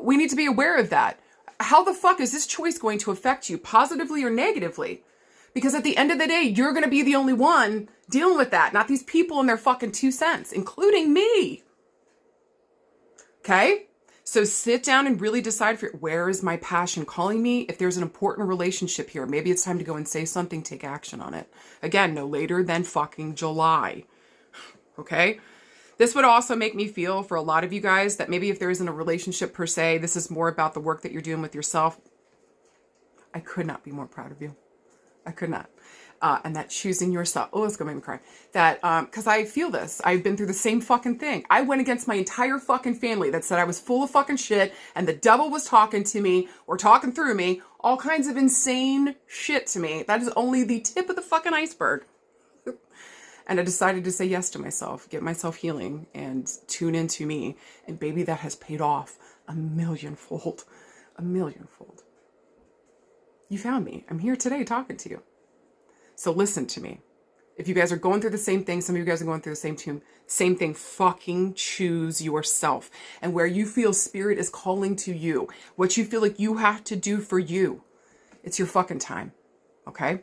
We need to be aware of that. How the fuck is this choice going to affect you, positively or negatively? Because at the end of the day, you're going to be the only one dealing with that, not these people and their fucking 2 cents, including me. Okay? So sit down and really decide for where is my passion calling me? If there's an important relationship here, maybe it's time to go and say something, take action on it. Again, no later than fucking July. Okay? This would also make me feel for a lot of you guys that maybe if there isn't a relationship per se, this is more about the work that you're doing with yourself. I could not be more proud of you. I could not. And that choosing yourself. Oh, it's gonna make me cry. That, because I feel this. I've been through the same fucking thing. I went against my entire fucking family that said I was full of fucking shit and the devil was talking to me or talking through me. All kinds of insane shit to me. That is only the tip of the fucking iceberg. And I decided to say yes to myself, get myself healing, and tune into me. And baby, that has paid off a millionfold. A millionfold. You found me. I'm here today talking to you. So listen to me. If you guys are going through the same thing, some of you guys are going through the same thing, fucking choose yourself. And where you feel spirit is calling to you, what you feel like you have to do for you, it's your fucking time. Okay?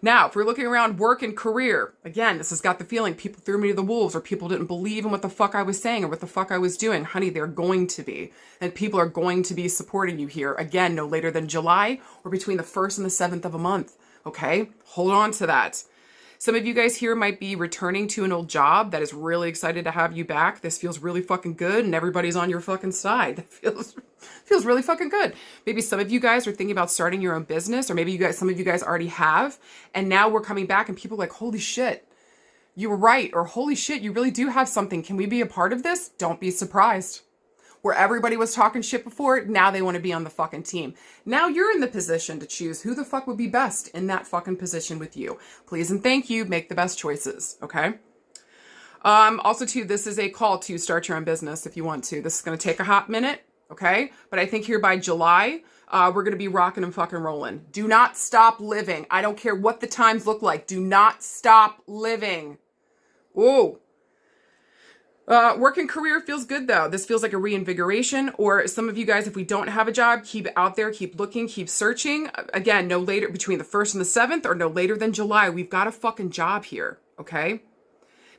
Now, if we're looking around work and career, again, this has got the feeling people threw me to the wolves or people didn't believe in what the fuck I was saying or what the fuck I was doing. Honey, they're going to be. And people are going to be supporting you here. Again, no later than July or between the 1st and the 7th of a month. Okay? Hold on to that. Some of you guys here might be returning to an old job that is really excited to have you back. This feels really fucking good and everybody's on your fucking side. That feels really fucking good. Maybe some of you guys are thinking about starting your own business, or maybe some of you guys already have, and now we're coming back and people are like, holy shit, you were right, or holy shit, you really do have something. Can we be a part of this? Don't be surprised. Where everybody was talking shit before, now they want to be on the fucking team. Now you're in the position to choose who the fuck would be best in that fucking position with you. Please and thank you. Make the best choices. Okay. Also too, this is a call to start your own business if you want to. This is going to take a hot minute. Okay. But I think here by July, we're going to be rocking and fucking rolling. Do not stop living. I don't care what the times look like. Do not stop living. Whoa. Work and career feels good though. This feels like a reinvigoration, or some of you guys, if we don't have a job, keep out there, keep looking, keep searching. Again, no later between the 1st and the 7th or no later than July. We've got a fucking job here. Okay.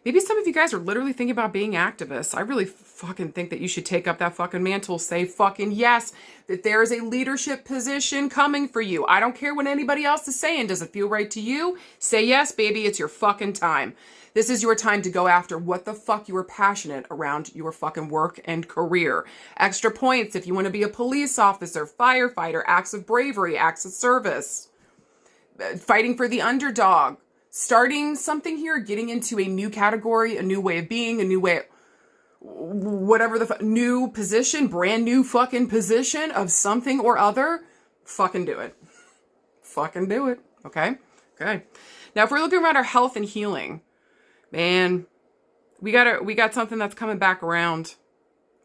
Maybe some of you guys are literally thinking about being activists. I really fucking think that you should take up that fucking mantle. Say fucking yes, that there is a leadership position coming for you. I don't care what anybody else is saying. Does it feel right to you? Say yes, baby. It's your fucking time. This is your time to go after what the fuck you are passionate around your fucking work and career. Extra points if you want to be a police officer, firefighter, acts of bravery, acts of service, fighting for the underdog, starting something here, getting into a new category, a new way of being, a new way, whatever the new position, brand new fucking position of something or other. Fucking do it. Fucking do it. Okay? Okay. Now, if we're looking around our health and healing, man, we got something that's coming back around.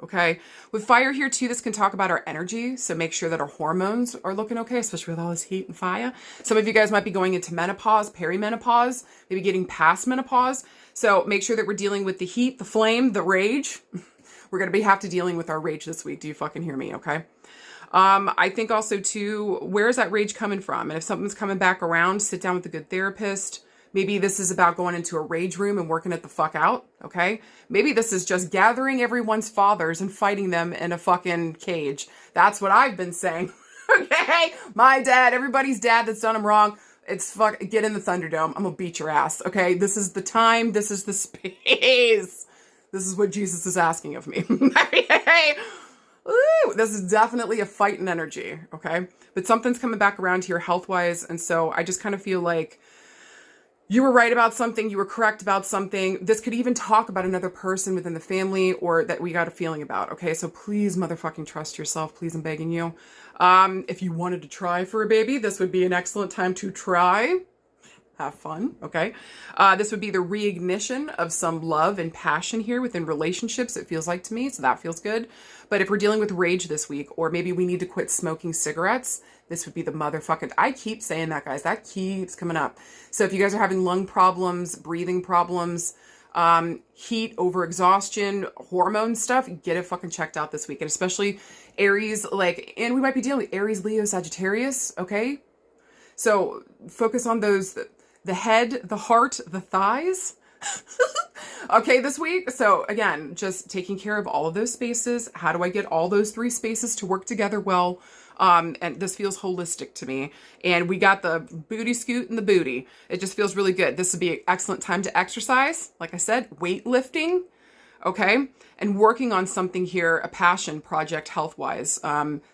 Okay. With fire here too, this can talk about our energy. So make sure that our hormones are looking okay, especially with all this heat and fire. Some of you guys might be going into menopause, perimenopause, maybe getting past menopause. So make sure that we're dealing with the heat, the flame, the rage. We're going to have to dealing with our rage this week. Do you fucking hear me? Okay. I think also too, where is that rage coming from? And if something's coming back around, sit down with a good therapist. Maybe this is about going into a rage room and working it the fuck out, okay? Maybe this is just gathering everyone's fathers and fighting them in a fucking cage. That's what I've been saying, okay? My dad, everybody's dad that's done them wrong, it's get in the Thunderdome. I'm gonna beat your ass, okay? This is the time. This is the space. This is what Jesus is asking of me. Ooh, this is definitely a fighting energy, okay? But something's coming back around here health-wise, and so I just kind of feel like you were right about something. You were correct about something. This could even talk about another person within the family or that we got a feeling about. Okay. So please motherfucking trust yourself. Please, I'm begging you. If you wanted to try for a baby, this would be an excellent time to try. Have fun. Okay. This would be the reignition of some love and passion here within relationships. It feels like to me. So that feels good. But if we're dealing with rage this week, or maybe we need to quit smoking cigarettes, this would be the motherfucking, I keep saying that, guys, that keeps coming up. So if you guys are having lung problems, breathing problems, heat, overexhaustion, hormone stuff, get it fucking checked out this week. And especially Aries, and we might be dealing with Aries, Leo, Sagittarius. Okay. So focus on those, the head, the heart, the thighs. Okay, this week. So again, just taking care of all of those spaces. How do I get all those 3 spaces to work together well? And this feels holistic to me. And we got the booty scoot and the booty. It just feels really good. This would be an excellent time to exercise. Like I said, weightlifting. okay? And working on something here, a passion project health-wise.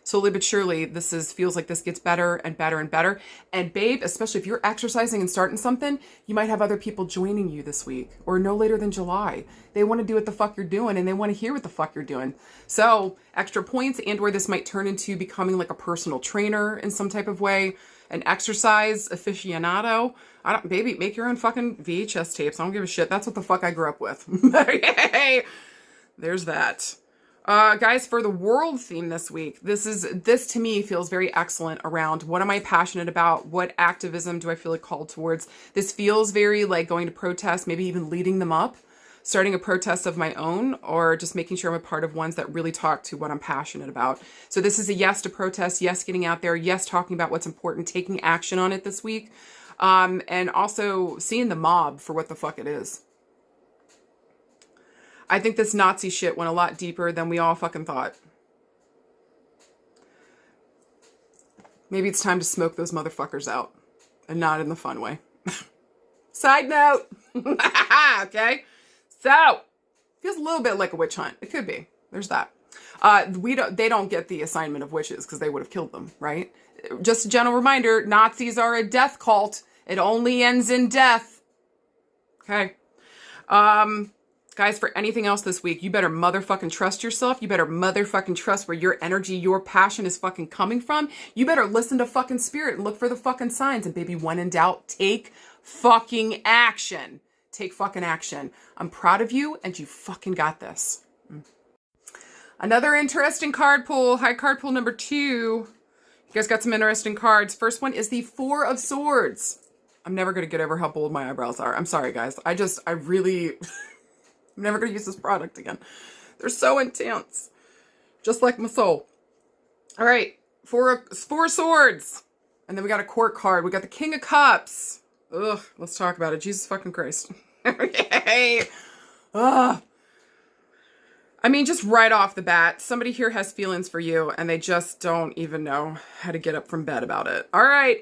Slowly but surely, feels like this gets better and better and better. And babe, especially if you're exercising and starting something, you might have other people joining you this week or no later than July. They want to do what the fuck you're doing and they want to hear what the fuck you're doing. So extra points, and where this might turn into becoming like a personal trainer in some type of way, an exercise aficionado. Baby, make your own fucking VHS tapes. I don't give a shit. That's what the fuck I grew up with. Hey, there's that. Guys, for the world theme this week, this to me feels very excellent around what am I passionate about? What activism do I feel like called towards? This feels very like going to protest, maybe even leading them up, starting a protest of my own, or just making sure I'm a part of ones that really talk to what I'm passionate about. So this is a yes to protest, yes getting out there, yes talking about what's important, taking action on it this week, and also seeing the mob for what the fuck it is. I think this Nazi shit went a lot deeper than we all fucking thought. Maybe it's time to smoke those motherfuckers out, and not in the fun way. Side note. Okay. So, feels a little bit like a witch hunt. It could be. There's that. They don't get the assignment of witches because they would have killed them, right? Just a gentle reminder, Nazis are a death cult. It only ends in death. Okay. Guys, for anything else this week, you better motherfucking trust yourself. You better motherfucking trust where your energy, your passion is fucking coming from. You better listen to fucking spirit and look for the fucking signs. And baby, when in doubt, take fucking action. Take fucking action. I'm proud of you and you fucking got this. Another interesting card pull. High card pull number 2. You guys got some interesting cards. First one is the 4 of Swords. I'm never going to get over how bold my eyebrows are. I'm sorry, guys. I really... I'm never going to use this product again. They're so intense. Just like my soul. All right. 4 Swords. And then we got a Court card. We got the King of Cups. Ugh. Let's talk about it. Jesus fucking Christ. Okay. Ugh. I mean, just right off the bat, somebody here has feelings for you and they just don't even know how to get up from bed about it. All right.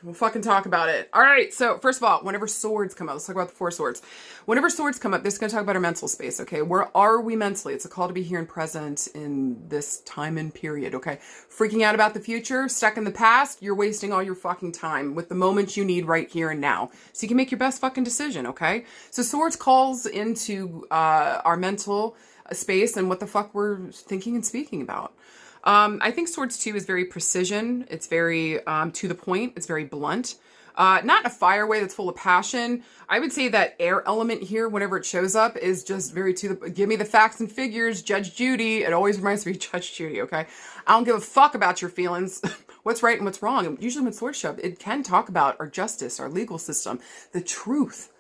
We'll fucking talk about it. All right. So first of all, whenever swords come up, let's talk about the 4 swords. Whenever swords come up, this is going to talk about our mental space. Okay. Where are we mentally? It's a call to be here and present in this time and period. Okay. Freaking out about the future, stuck in the past. You're wasting all your fucking time with the moments you need right here and now. So you can make your best fucking decision. Okay. So swords calls into, our mental space and what the fuck we're thinking and speaking about. I think Swords 2 is very precision. It's very to the point. It's very blunt. Not in a fire way that's full of passion. I would say that air element here, whenever it shows up, is just very to the... Give me the facts and figures, Judge Judy. It always reminds me of Judge Judy, okay? I don't give a fuck about your feelings. What's right and what's wrong. And usually when swords show up, it can talk about our justice, our legal system, the truth,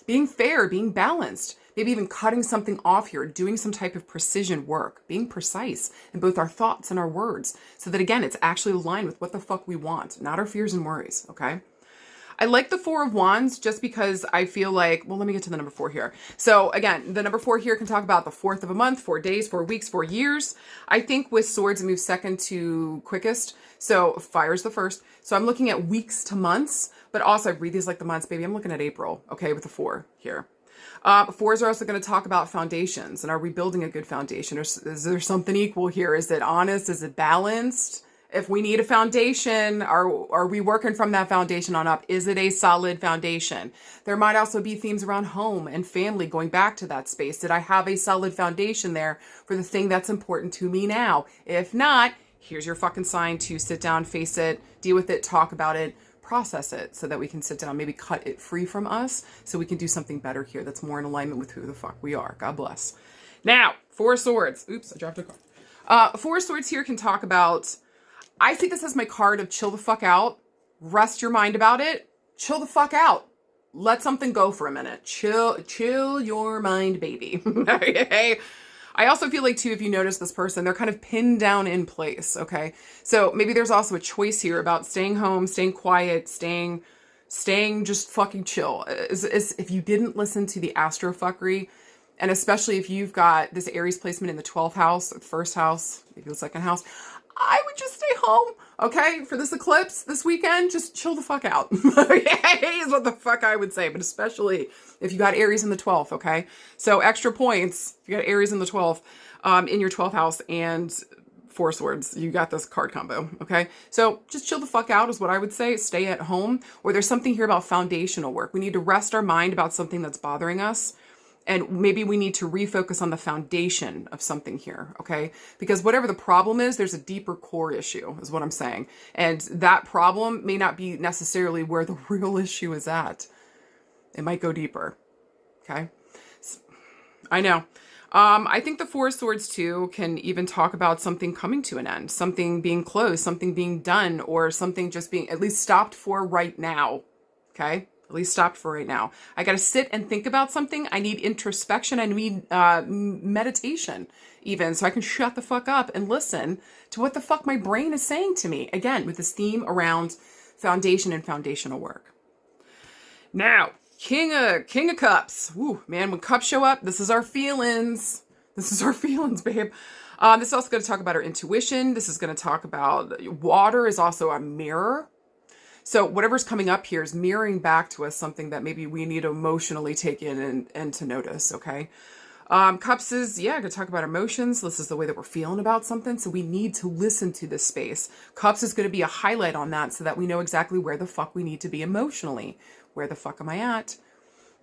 being fair, being balanced. Maybe even cutting something off here, doing some type of precision work, being precise in both our thoughts and our words, so that again, it's actually aligned with what the fuck we want, not our fears and worries, okay? I like the 4 of Wands just because I feel like, well, let me get to the number 4 here. So again, the number 4 here can talk about the 4th of a month, 4 days, 4 weeks, 4 years. I think with swords, it moves second to quickest. So fire's the first. So I'm looking at weeks to months, but also I read these like the months, baby. I'm looking at April, okay, with the 4 here. 4s are also going to talk about foundations, and are we building a good foundation? Or is there something equal here? Is it honest? Is it balanced? If we need a foundation, are we working from that foundation on up? Is it a solid foundation? There might also be themes around home and family, going back to that space. Did I have a solid foundation there for the thing that's important to me now? If not, here's your fucking sign to sit down, face it, deal with it, talk about it, process it, so that we can sit down, maybe cut it free from us, so we can do something better here that's more in alignment with who the fuck we are. God bless. Now, 4 swords. Oops, I dropped a card. 4 swords here can talk about, I see this as my card of chill the fuck out, rest your mind about it, chill the fuck out. Let something go for a minute. Chill your mind, baby. Okay. I also feel like too, if you notice this person, they're kind of pinned down in place. Okay. So maybe there's also a choice here about staying home, staying quiet, staying just fucking chill. If you didn't listen to the Astrofuckery, and especially if you've got this Aries placement in the 12th house, or the 1st house, maybe the 2nd house, I would just stay home. Okay, for this eclipse this weekend, just chill the fuck out. Okay, is what the fuck I would say, but especially if you got Aries in the 12th, okay? So extra points, if you got Aries in the 12th, in your 12th house and Four Swords, you got this card combo, okay? So just chill the fuck out is what I would say. Stay at home, or there's something here about foundational work. We need to rest our mind about something that's bothering us. And maybe we need to refocus on the foundation of something here, okay? Because whatever the problem is, there's a deeper core issue, is what I'm saying. And that problem may not be necessarily where the real issue is at. It might go deeper, okay? I know. I think the Four of Swords, too, can even talk about something coming to an end, something being closed, something being done, or something just being at least stopped for right now, okay? At least stopped for right now. I got to sit and think about something. I need introspection. I need meditation even, so I can shut the fuck up and listen to what the fuck my brain is saying to me. Again, with this theme around foundation and foundational work. Now, King of Cups. Ooh, man, when cups show up, this is our feelings. This is our feelings, babe. This is also going to talk about our intuition. This is going to talk about water is also a mirror. So whatever's coming up here is mirroring back to us something that maybe we need to emotionally take in and to notice, okay? Cups is, yeah, going to talk about emotions. This is the way that we're feeling about something, so we need to listen to this space. Cups is going to be a highlight on that so that we know exactly where the fuck we need to be emotionally. Where the fuck am I at?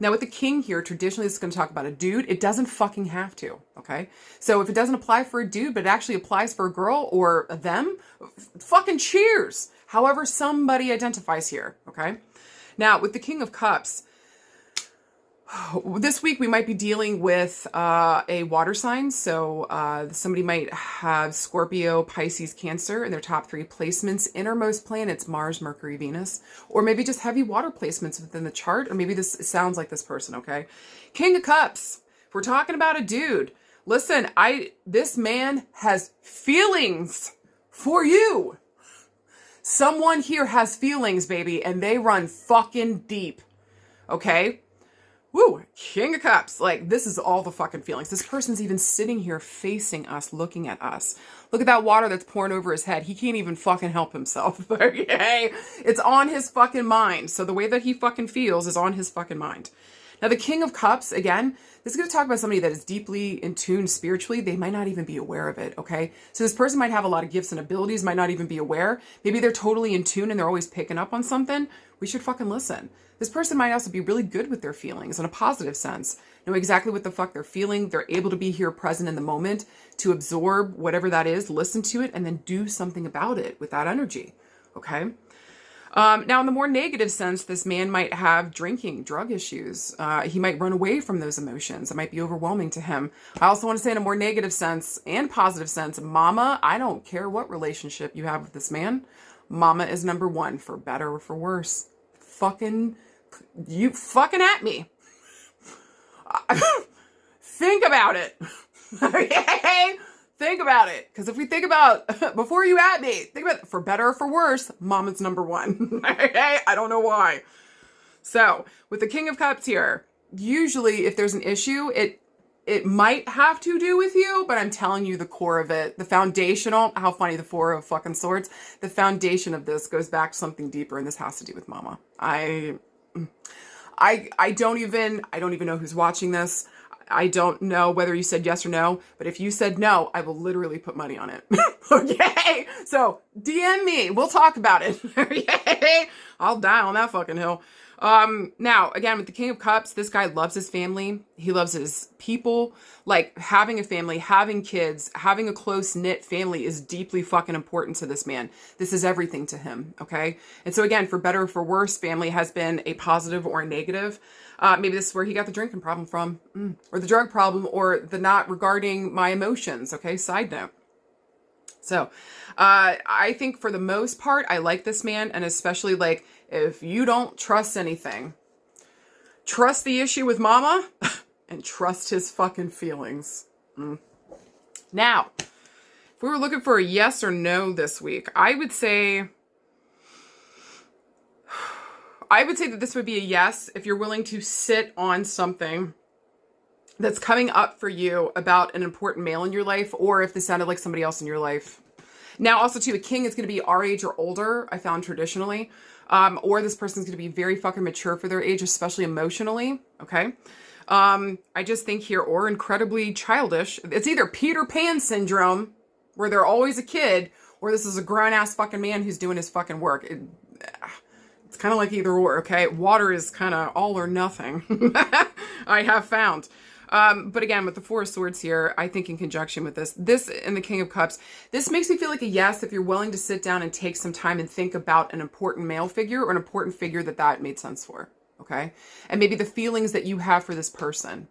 Now with the King here, traditionally this is going to talk about a dude. It doesn't fucking have to, okay? So if it doesn't apply for a dude, but it actually applies for a girl or them, fucking cheers. However somebody identifies here, okay? Now, with the King of Cups, this week we might be dealing with a water sign. So somebody might have Scorpio, Pisces, Cancer in their top 3 placements. Innermost planets, Mars, Mercury, Venus. Or maybe just heavy water placements within the chart. Or maybe this sounds like this person, okay? King of Cups, if we're talking about a dude, listen, this man has feelings for you. Someone here has feelings, baby, and they run fucking deep, okay? Woo, King of Cups. Like, this is all the fucking feelings. This person's even sitting here facing us, looking at us. Look at that water that's pouring over his head. He can't even fucking help himself, okay? It's on his fucking mind. So the way that he fucking feels is on his fucking mind. Now, the King of Cups, again, this is going to talk about somebody that is deeply in tune spiritually. They might not even be aware of it, okay? So this person might have a lot of gifts and abilities, might not even be aware. Maybe they're totally in tune and they're always picking up on something. We should fucking listen. This person might also be really good with their feelings in a positive sense. Know exactly what the fuck they're feeling. They're able to be here present in the moment to absorb whatever that is, listen to it, and then do something about it with that energy, okay? Now, in the more negative sense, this man might have drinking, drug issues. He might run away from those emotions. It might be overwhelming to him. I also want to say in a more negative sense and positive sense, mama, I don't care what relationship you have with this man. Mama is number 1 for better or for worse. You fucking at me. Think about it. Okay? Think about it. Because if we think about, before you at me, think about it, for better or for worse, mama's number 1. Okay? I don't know why. So, with the King of Cups here, usually if there's an issue, it might have to do with you, but I'm telling you the core of it, the foundational, how funny, the 4 of fucking swords, the foundation of this goes back to something deeper, and this has to do with mama. I don't even know who's watching this. I don't know whether you said yes or no, but if you said no, I will literally put money on it. Okay? So DM me. We'll talk about it. Okay? I'll die on that fucking hill. Now, again, with the King of Cups, this guy loves his family. He loves his people. Like, having a family, having kids, having a close-knit family is deeply fucking important to this man. This is everything to him, okay? And so again, for better or for worse, family has been a positive or a negative. Maybe this is where he got the drinking problem from, or the drug problem, or the not regarding my emotions, okay? Side note. So, I think for the most part, I like this man, and especially, like, if you don't trust anything, trust the issue with mama, and trust his fucking feelings. Now, if we were looking for a yes or no this week, I would say that this would be a yes if you're willing to sit on something that's coming up for you about an important male in your life, or if this sounded like somebody else in your life. Now, also too, a king is going to be our age or older, I found traditionally. Or this person's going to be very fucking mature for their age, especially emotionally. Okay. I just think here, or incredibly childish. It's either Peter Pan syndrome, where they're always a kid, or this is a grown-ass fucking man who's doing his fucking work. It's kind of like either or, okay? Water is kind of all or nothing, I have found. But again, with the Four of Swords here, I think in conjunction with this and the King of Cups, this makes me feel like a yes if you're willing to sit down and take some time and think about an important male figure or an important figure that made sense for, okay? And maybe the feelings that you have for this person.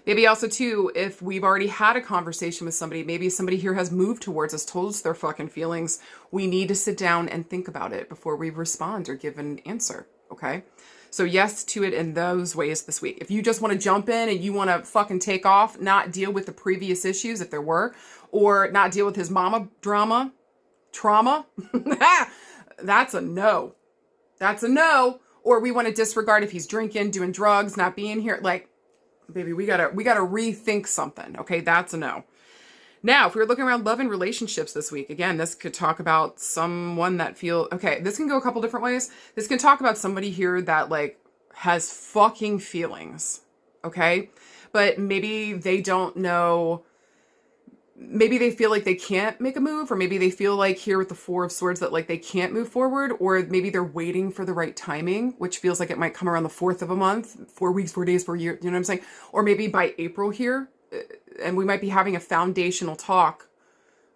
Maybe also too, if we've already had a conversation with somebody, maybe somebody here has moved towards us, told us their fucking feelings, we need to sit down and think about it before we respond or give an answer, okay? So yes to it in those ways this week. If you just want to jump in and you want to fucking take off, not deal with the previous issues if there were, or not deal with his mama trauma, that's a no. That's a no. Or we want to disregard if he's drinking, doing drugs, not being here. Like, baby, we gotta rethink something. Okay, that's a no. Now, if we're looking around love and relationships this week, again, this could talk about someone that okay, this can go a couple different ways. This can talk about somebody here that like has fucking feelings, okay? But maybe they don't know, maybe they feel like they can't make a move, or maybe they feel like here with the Four of Swords that like they can't move forward, or maybe they're waiting for the right timing, which feels like it might come around the 4th of a month, 4 weeks, 4 days, 4 years, you know what I'm saying? Or maybe by April here, and we might be having a foundational talk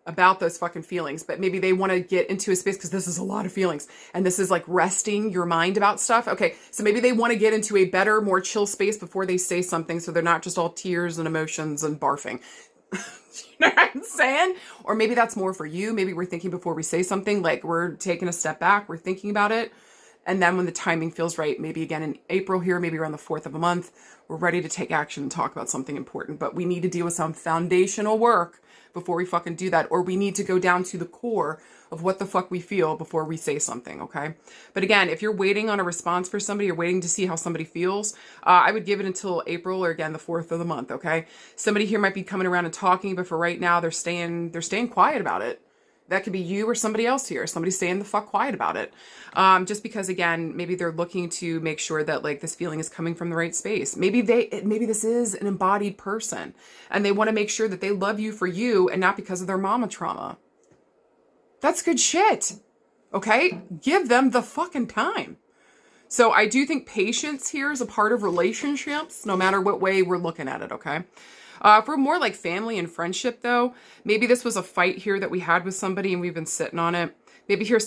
about those fucking feelings, but maybe they want to get into a space because this is a lot of feelings and this is like resting your mind about stuff. Okay, so maybe they want to get into a better, more chill space before they say something so they're not just all tears and emotions and barfing. You know what I'm saying? Or maybe that's more for you. Maybe we're thinking before we say something, like we're taking a step back, we're thinking about it. And then when the timing feels right, maybe again in April here, maybe around the 4th of a month, we're ready to take action and talk about something important. But we need to deal with some foundational work before we fucking do that. Or we need to go down to the core of what the fuck we feel before we say something, okay? But again, if you're waiting on a response for somebody, you're waiting to see how somebody feels, I would give it until April or again, the 4th of the month, okay? Somebody here might be coming around and talking, but for right now, they're staying quiet about it. That could be you or somebody else here. Somebody's staying the fuck quiet about it. Just because, again, maybe they're looking to make sure that like this feeling is coming from the right space. Maybe this is an embodied person and they want to make sure that they love you for you and not because of their mama trauma. That's good shit. Okay? Give them the fucking time. So I do think patience here is a part of relationships, no matter what way we're looking at it, okay? For more like family and friendship though, maybe this was a fight here that we had with somebody and we've been sitting on it. Maybe here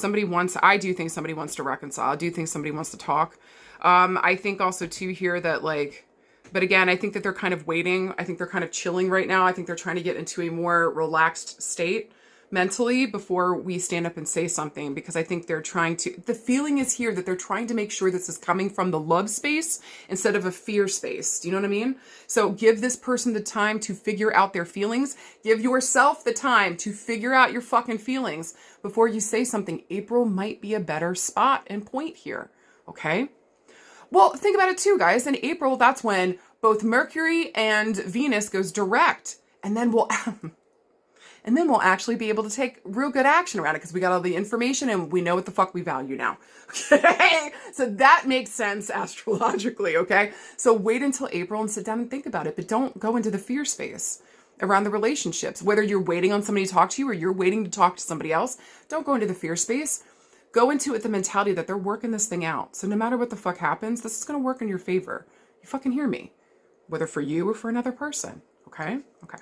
I do think somebody wants to reconcile. I do think somebody wants to talk. I think also too here that like, but again, I think that they're kind of waiting. I think they're kind of chilling right now. I think they're trying to get into a more relaxed state mentally before we stand up and say something, because I think they're the feeling is here that they're trying to make sure this is coming from the love space instead of a fear space. Do you know what I mean? So give this person the time to figure out their feelings. Give yourself the time to figure out your fucking feelings before you say something. April might be a better spot and point here. Okay. Well, think about it too, guys. In April, that's when both Mercury and Venus goes direct, and then we'll actually be able to take real good action around it because we got all the information and we know what the fuck we value now. Okay? So that makes sense astrologically, okay? So wait until April and sit down and think about it, but don't go into the fear space around the relationships. Whether you're waiting on somebody to talk to you or you're waiting to talk to somebody else, don't go into the fear space. Go into it with the mentality that they're working this thing out. So no matter what the fuck happens, this is going to work in your favor. You fucking hear me? Whether for you or for another person, okay? Okay.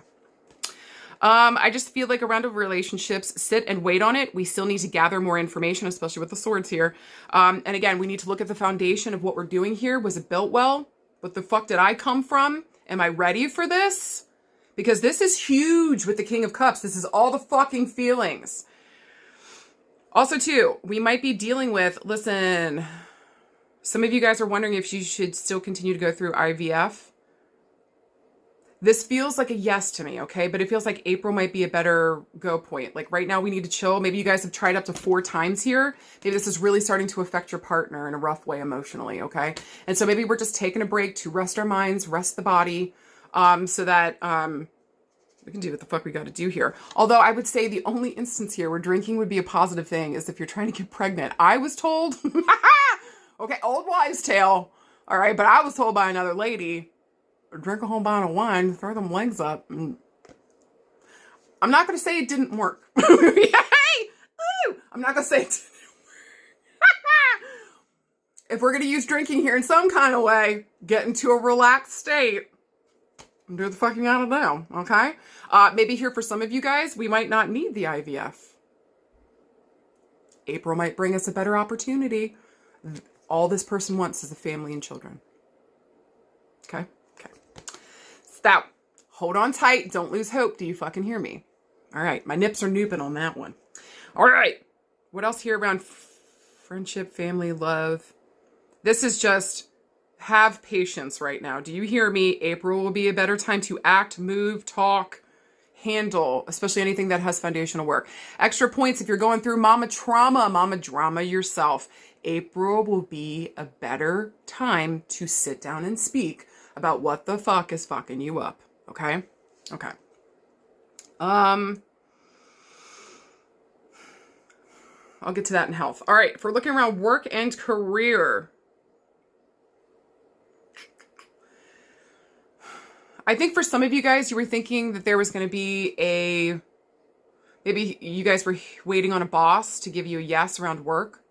I just feel like around relationships, sit and wait on it. We still need to gather more information, especially with the swords here. And again, we need to look at the foundation of what we're doing here. Was it built well? What the fuck did I come from? Am I ready for this? Because this is huge with the King of Cups. This is all the fucking feelings. Also, too, we might be dealing with, listen, some of you guys are wondering if you should still continue to go through IVF. This feels like a yes to me, okay? But it feels like April might be a better go point. Like right now we need to chill. Maybe you guys have tried up to 4 times here. Maybe this is really starting to affect your partner in a rough way emotionally, okay? And so maybe we're just taking a break to rest our minds, rest the body, so that We can do what the fuck we got to do here. Although I would say the only instance here where drinking would be a positive thing is if you're trying to get pregnant. I was told, okay, old wives' tale. All right, but I was told by another lady, drink a whole bottle of wine, throw them legs up. I'm not going to say it didn't work. I'm not going to say it didn't work. If we're going to use drinking here in some kind of way, get into a relaxed state, do what the fuck you gotta do, okay? Maybe here for some of you guys, we might not need the IVF. April might bring us a better opportunity. All this person wants is a family and children. Okay? Okay. So, hold on tight. Don't lose hope. Do you fucking hear me? All right. My nips are nooping on that one. All right. What else here around friendship, family, love? This is just... have patience right now. Do you hear me? April will be a better time to act, move, talk, handle, especially anything that has foundational work. Extra points if you're going through mama trauma, mama drama yourself. April will be a better time to sit down and speak about what the fuck is fucking you up. Okay? Okay. I'll get to that in health. All right. If we're looking around work and career, I think for some of you guys, you were thinking that there was going to be maybe you guys were waiting on a boss to give you a yes around work.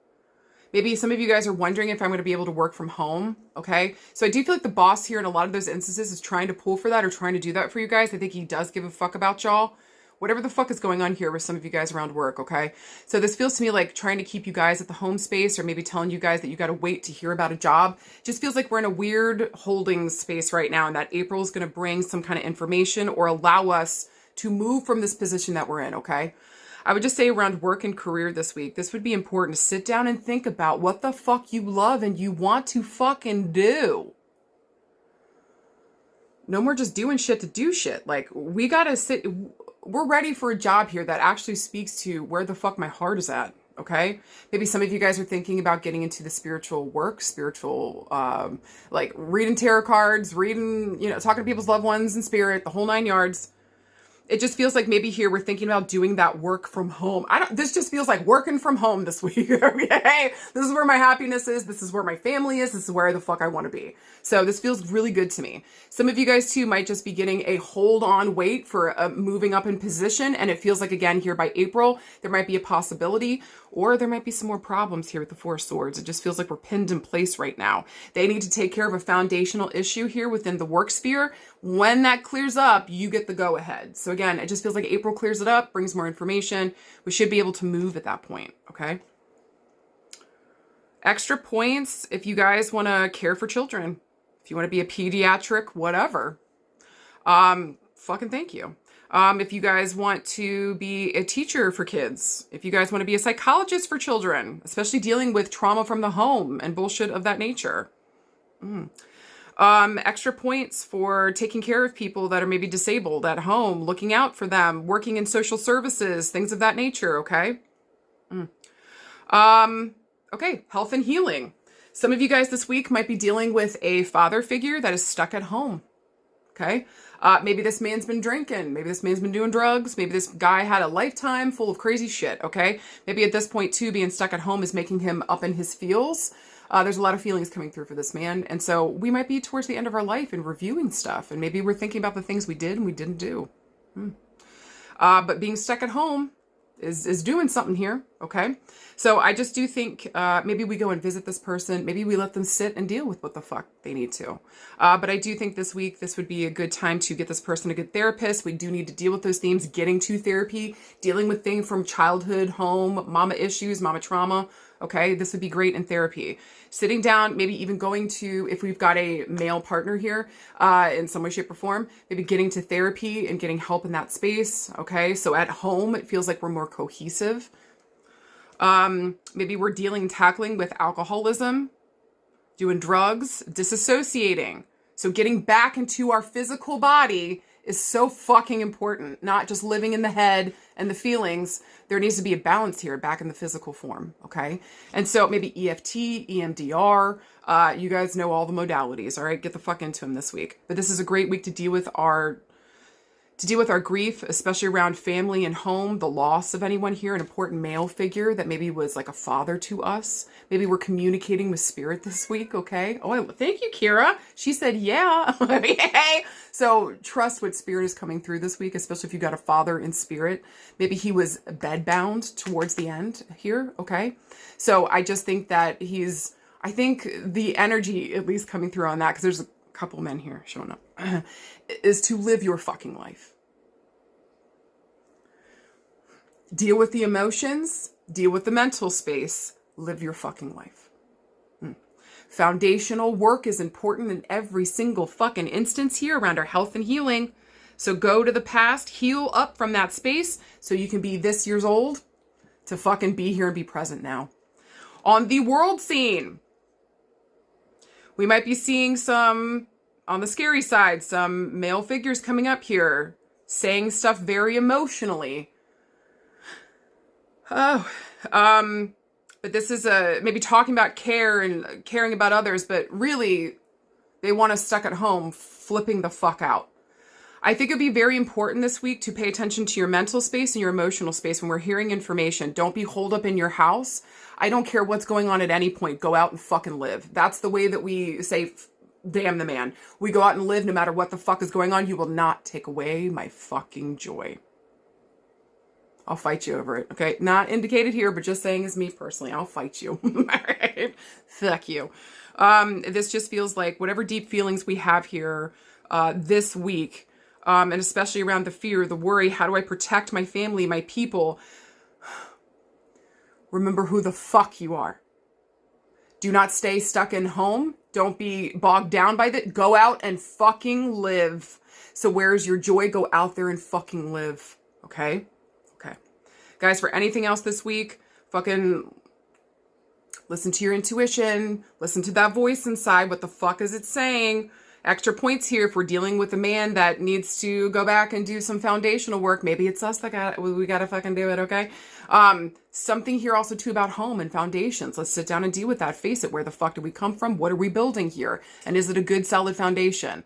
Maybe some of you guys are wondering if I'm going to be able to work from home. Okay. So I do feel like the boss here in a lot of those instances is trying to pull for that or trying to do that for you guys. I think he does give a fuck about y'all. Whatever the fuck is going on here with some of you guys around work, okay? So this feels to me like trying to keep you guys at the home space or maybe telling you guys that you got to wait to hear about a job. Just feels like we're in a weird holding space right now and that April is going to bring some kind of information or allow us to move from this position that we're in, okay? I would just say around work and career this week, this would be important to sit down and think about what the fuck you love and you want to fucking do. No more just doing shit to do shit. Like, we got to sit... We're ready for a job here that actually speaks to where the fuck my heart is at, okay? Maybe some of you guys are thinking about getting into the spiritual work, like reading tarot cards, reading, talking to people's loved ones in spirit, the whole 9 yards. It just feels like maybe here we're thinking about doing that work from home. This just feels like working from home this week, okay? This is where my happiness is. This is where my family is. This is where the fuck I want to be. So this feels really good to me. Some of you guys too might just be getting a hold on wait for moving up in position. And it feels like again here by April, there might be a possibility or there might be some more problems here with the Four of Swords. It just feels like we're pinned in place right now. They need to take care of a foundational issue here within the work sphere. When that clears up, you get the go ahead. So again, it just feels like April clears it up, brings more information. We should be able to move at that point, okay? Extra points if you guys want to care for children. If you want to be a pediatric, whatever. Fucking thank you. If you guys want to be a teacher for kids, if you guys want to be a psychologist for children, especially dealing with trauma from the home and bullshit of that nature. Extra points for taking care of people that are maybe disabled at home, looking out for them, working in social services, things of that nature, okay? Okay, health and healing. Some of you guys this week might be dealing with a father figure that is stuck at home, okay? Maybe this man's been drinking. Maybe this man's been doing drugs. Maybe this guy had a lifetime full of crazy shit, okay? Maybe at this point, too, being stuck at home is making him up in his feels. There's a lot of feelings coming through for this man. And so we might be towards the end of our life and reviewing stuff. And maybe we're thinking about the things we did and we didn't do. But being stuck at home is doing something here, okay? So I just do think maybe we go and visit this person. Maybe we let them sit and deal with what the fuck they need to. But I do think this week, this would be a good time to get this person a good therapist. We do need to deal with those themes, getting to therapy, dealing with things from childhood, home, mama issues, mama trauma. Okay, this would be great in therapy. Sitting down, maybe even going to, if we've got a male partner here in some way, shape, or form, maybe getting to therapy and getting help in that space. Okay, so at home, it feels like we're more cohesive. Maybe we're tackling with alcoholism, doing drugs, disassociating. So getting back into our physical body is so fucking important. Not just living in the head and the feelings. There needs to be a balance here back in the physical form, okay? And so maybe EFT, EMDR, you guys know all the modalities, all right? Get the fuck into them this week. But this is a great week to deal with our to deal with our grief, especially around family and home, the loss of anyone here, an important male figure that maybe was like a father to us. Maybe we're communicating with spirit this week, okay? Oh, thank you, Kira. She said, yeah. Yay. So trust what spirit is coming through this week, especially if you got a father in spirit. Maybe he was bedbound towards the end here, okay? So I just think that I think the energy at least coming through on that, because there's a couple men here showing up, is to live your fucking life. Deal with the emotions, deal with the mental space, live your fucking life. Foundational work is important in every single fucking instance here around our health and healing. So go to the past, heal up from that space so you can be this years old to fucking be here and be present now. On the world scene, we might be seeing some, on the scary side, some male figures coming up here saying stuff very emotionally. Oh, but this is maybe talking about care and caring about others, but really they want us stuck at home flipping the fuck out. I think it'd be very important this week to pay attention to your mental space and your emotional space when we're hearing information. Don't be holed up in your house. I don't care what's going on at any point. Go out and fucking live. That's the way that we say, damn the man. We go out and live no matter what the fuck is going on. You will not take away my fucking joy. I'll fight you over it, okay? Not indicated here, but just saying as me personally. I'll fight you. All right? Fuck you. This just feels like whatever deep feelings we have here this week, and especially around the fear, the worry, how do I protect my family, my people? Remember who the fuck you are. Do not stay stuck in home. Don't be bogged down by that. Go out and fucking live. So where's your joy? Go out there and fucking live, okay? Guys, for anything else this week, fucking listen to your intuition. Listen to that voice inside. What the fuck is it saying? Extra points here if we're dealing with a man that needs to go back and do some foundational work. Maybe it's us that we gotta fucking do it, okay? Something here also too about home and foundations. Let's sit down and deal with that. Face it. Where the fuck did we come from? What are we building here? And is it a good solid foundation?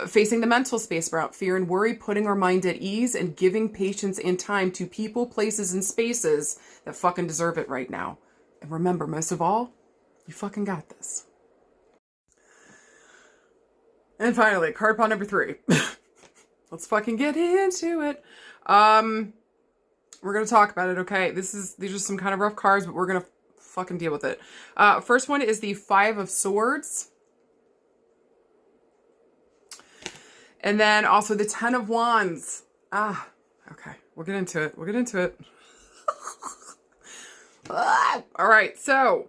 Facing the mental space around fear and worry, putting our mind at ease, and giving patience and time to people, places, and spaces that fucking deserve it right now. And remember, most of all, you fucking got this. And finally, card pile number 3. Let's fucking get into it. We're gonna talk about it, okay? These are some kind of rough cards, but we're gonna fucking deal with it. First one is the 5 of Swords. And then also the 10 of Wands. Okay. We'll get into it. All right. So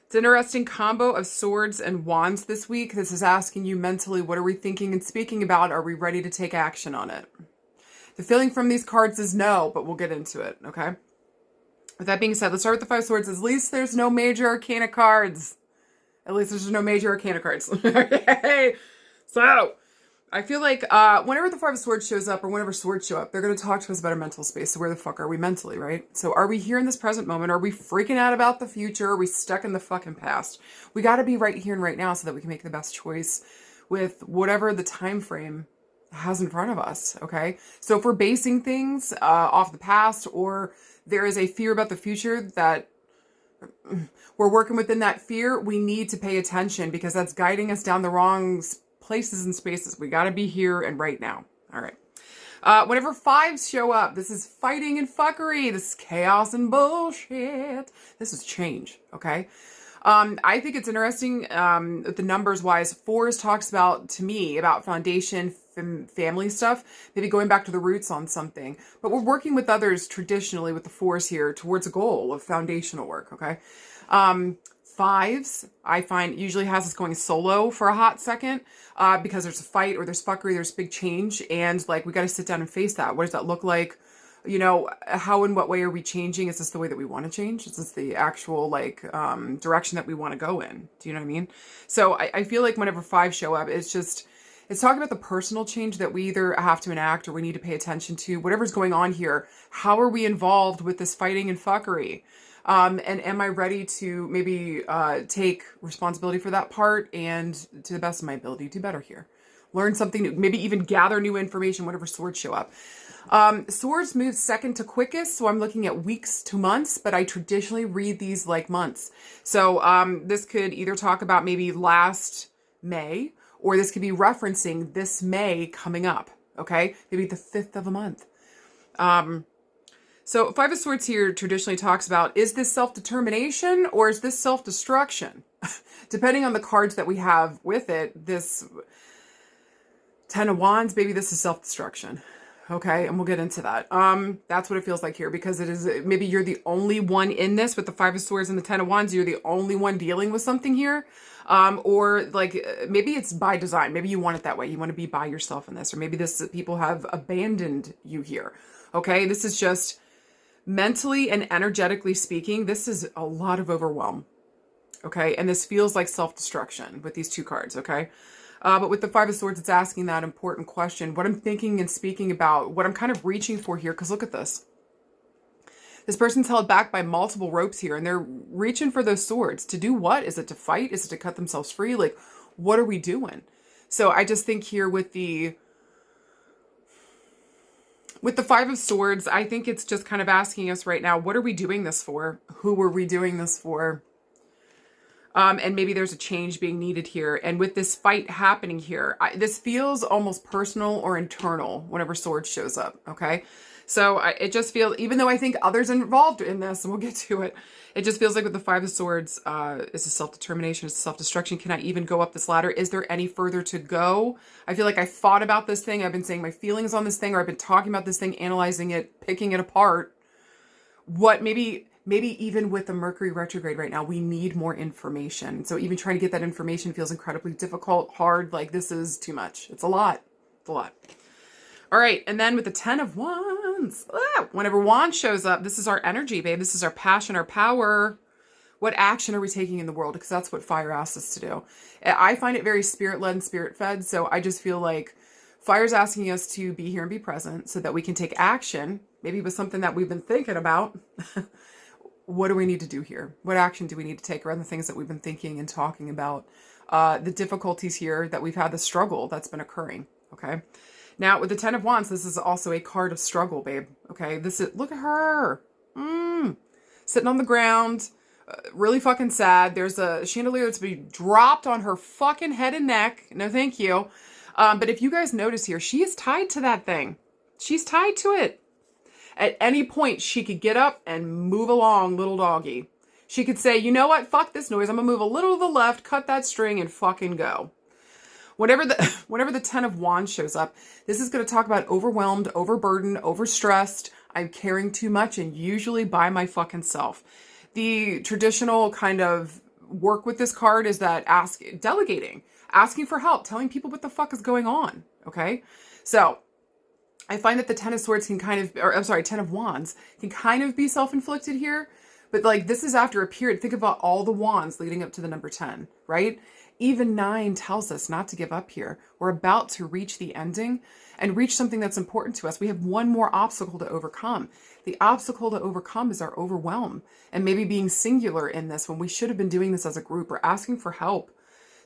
it's an interesting combo of swords and wands this week. This is asking you mentally, what are we thinking and speaking about? Are we ready to take action on it? The feeling from these cards is no, but we'll get into it. Okay. With that being said, let's start with the 5 swords. At least there's no major arcana cards. Okay. So I feel like whenever the 5 of Swords shows up or whenever swords show up, they're going to talk to us about our mental space. So where the fuck are we mentally, right? So are we here in this present moment? Are we freaking out about the future? Are we stuck in the fucking past? We got to be right here and right now so that we can make the best choice with whatever the time frame has in front of us, okay? So if we're basing things off the past, or there is a fear about the future that we're working within that fear, we need to pay attention because that's guiding us down the wrong places and spaces. We got to be here and right now. All right. Whenever 5s show up, this is fighting and fuckery. This is chaos and bullshit. This is change. Okay. I think it's interesting, the numbers wise. 4s talks about, to me, about foundation, family stuff, maybe going back to the roots on something, but we're working with others traditionally with the 4s here towards a goal of foundational work. Okay. 5s, I find, usually has us going solo for a hot second, because there's a fight or there's fuckery, there's big change, and like we got to sit down and face that. What does that look like? You know, how and what way are we changing? Is this the way that we want to change? Is this the actual like direction that we want to go in? Do you know what I mean? So I feel like whenever 5 show up, it's talking about the personal change that we either have to enact or we need to pay attention to. Whatever's going on here, how are we involved with this fighting and fuckery? And am I ready to maybe take responsibility for that part and to the best of my ability do better here? learn something new, maybe even gather new information, whatever swords show up. Swords move second to quickest, so I'm looking at weeks to months, but I traditionally read these like months. So this could either talk about maybe last May, or this could be referencing this May coming up, okay? Maybe the 5th of a month. So Five of Swords here traditionally talks about, is this self-determination or is this self-destruction? Depending on the cards that we have with it, this Ten of Wands, maybe this is self-destruction. Okay, and we'll get into that. That's what it feels like here, because it is, maybe you're the only one in this with the Five of Swords and the Ten of Wands. You're the only one dealing with something here. Or like, maybe it's by design. Maybe you want it that way. You want to be by yourself in this, or maybe this, people have abandoned you here. Okay, this is just mentally and energetically speaking, this is a lot of overwhelm. Okay, and this feels like self-destruction with these two cards, okay? But with the Five of Swords, it's asking that important question. What I'm thinking and speaking about, what I'm kind of reaching for here, because look at this. This person's held back by multiple ropes here, and they're reaching for those swords. To do what? Is it to fight? Is it to cut themselves free? Like, what are we doing? So I just think here with the Five of Swords, I think it's just kind of asking us right now, what are we doing this for? Who are we doing this for? And maybe there's a change being needed here. And with this fight happening here, this feels almost personal or internal whenever Swords shows up, okay? So it just feels, even though I think others involved in this, and we'll get to it, it just feels like with the Five of Swords, it's a self-determination, it's a self-destruction. Can I even go up this ladder? Is there any further to go? I feel like I thought about this thing. I've been saying my feelings on this thing, or I've been talking about this thing, analyzing it, picking it apart. What maybe even with the Mercury retrograde right now, we need more information. So even trying to get that information feels incredibly difficult, hard. Like, this is too much. It's a lot. It's a lot. All right. And then with the Ten of Wands, whenever Wand shows up, this is our energy, babe. This is our passion, our power. What action are we taking in the world? Because that's what fire asks us to do. I find it very spirit-led and spirit-fed. So I just feel like fire's asking us to be here and be present so that we can take action, maybe with something that we've been thinking about. What do we need to do here? What action do we need to take around the things that we've been thinking and talking about? The difficulties here that we've had, the struggle that's been occurring, okay? Now, with the Ten of Wands, this is also a card of struggle, babe, okay? This is, look at her, sitting on the ground, really fucking sad. There's a chandelier that's been dropped on her fucking head and neck. No, thank you. But if you guys notice here, she is tied to that thing. She's tied to it. At any point, she could get up and move along, little doggy. She could say, you know what? Fuck this noise. I'm going to move a little to the left, cut that string, and fucking go. Whenever the Ten of Wands shows up, this is going to talk about overwhelmed, overburdened, overstressed. I'm caring too much, and usually by my fucking self. The traditional kind of work with this card is that delegating, asking for help, telling people what the fuck is going on, okay? So I find that the Ten of Swords can kind of, or I'm sorry, Ten of Wands can kind of be self-inflicted here. But like, this is after a period. Think about all the wands leading up to the number 10, right? Even 9 tells us not to give up here. We're about to reach the ending and reach something that's important to us. We have one more obstacle to overcome. The obstacle to overcome is our overwhelm and maybe being singular in this when we should have been doing this as a group or asking for help.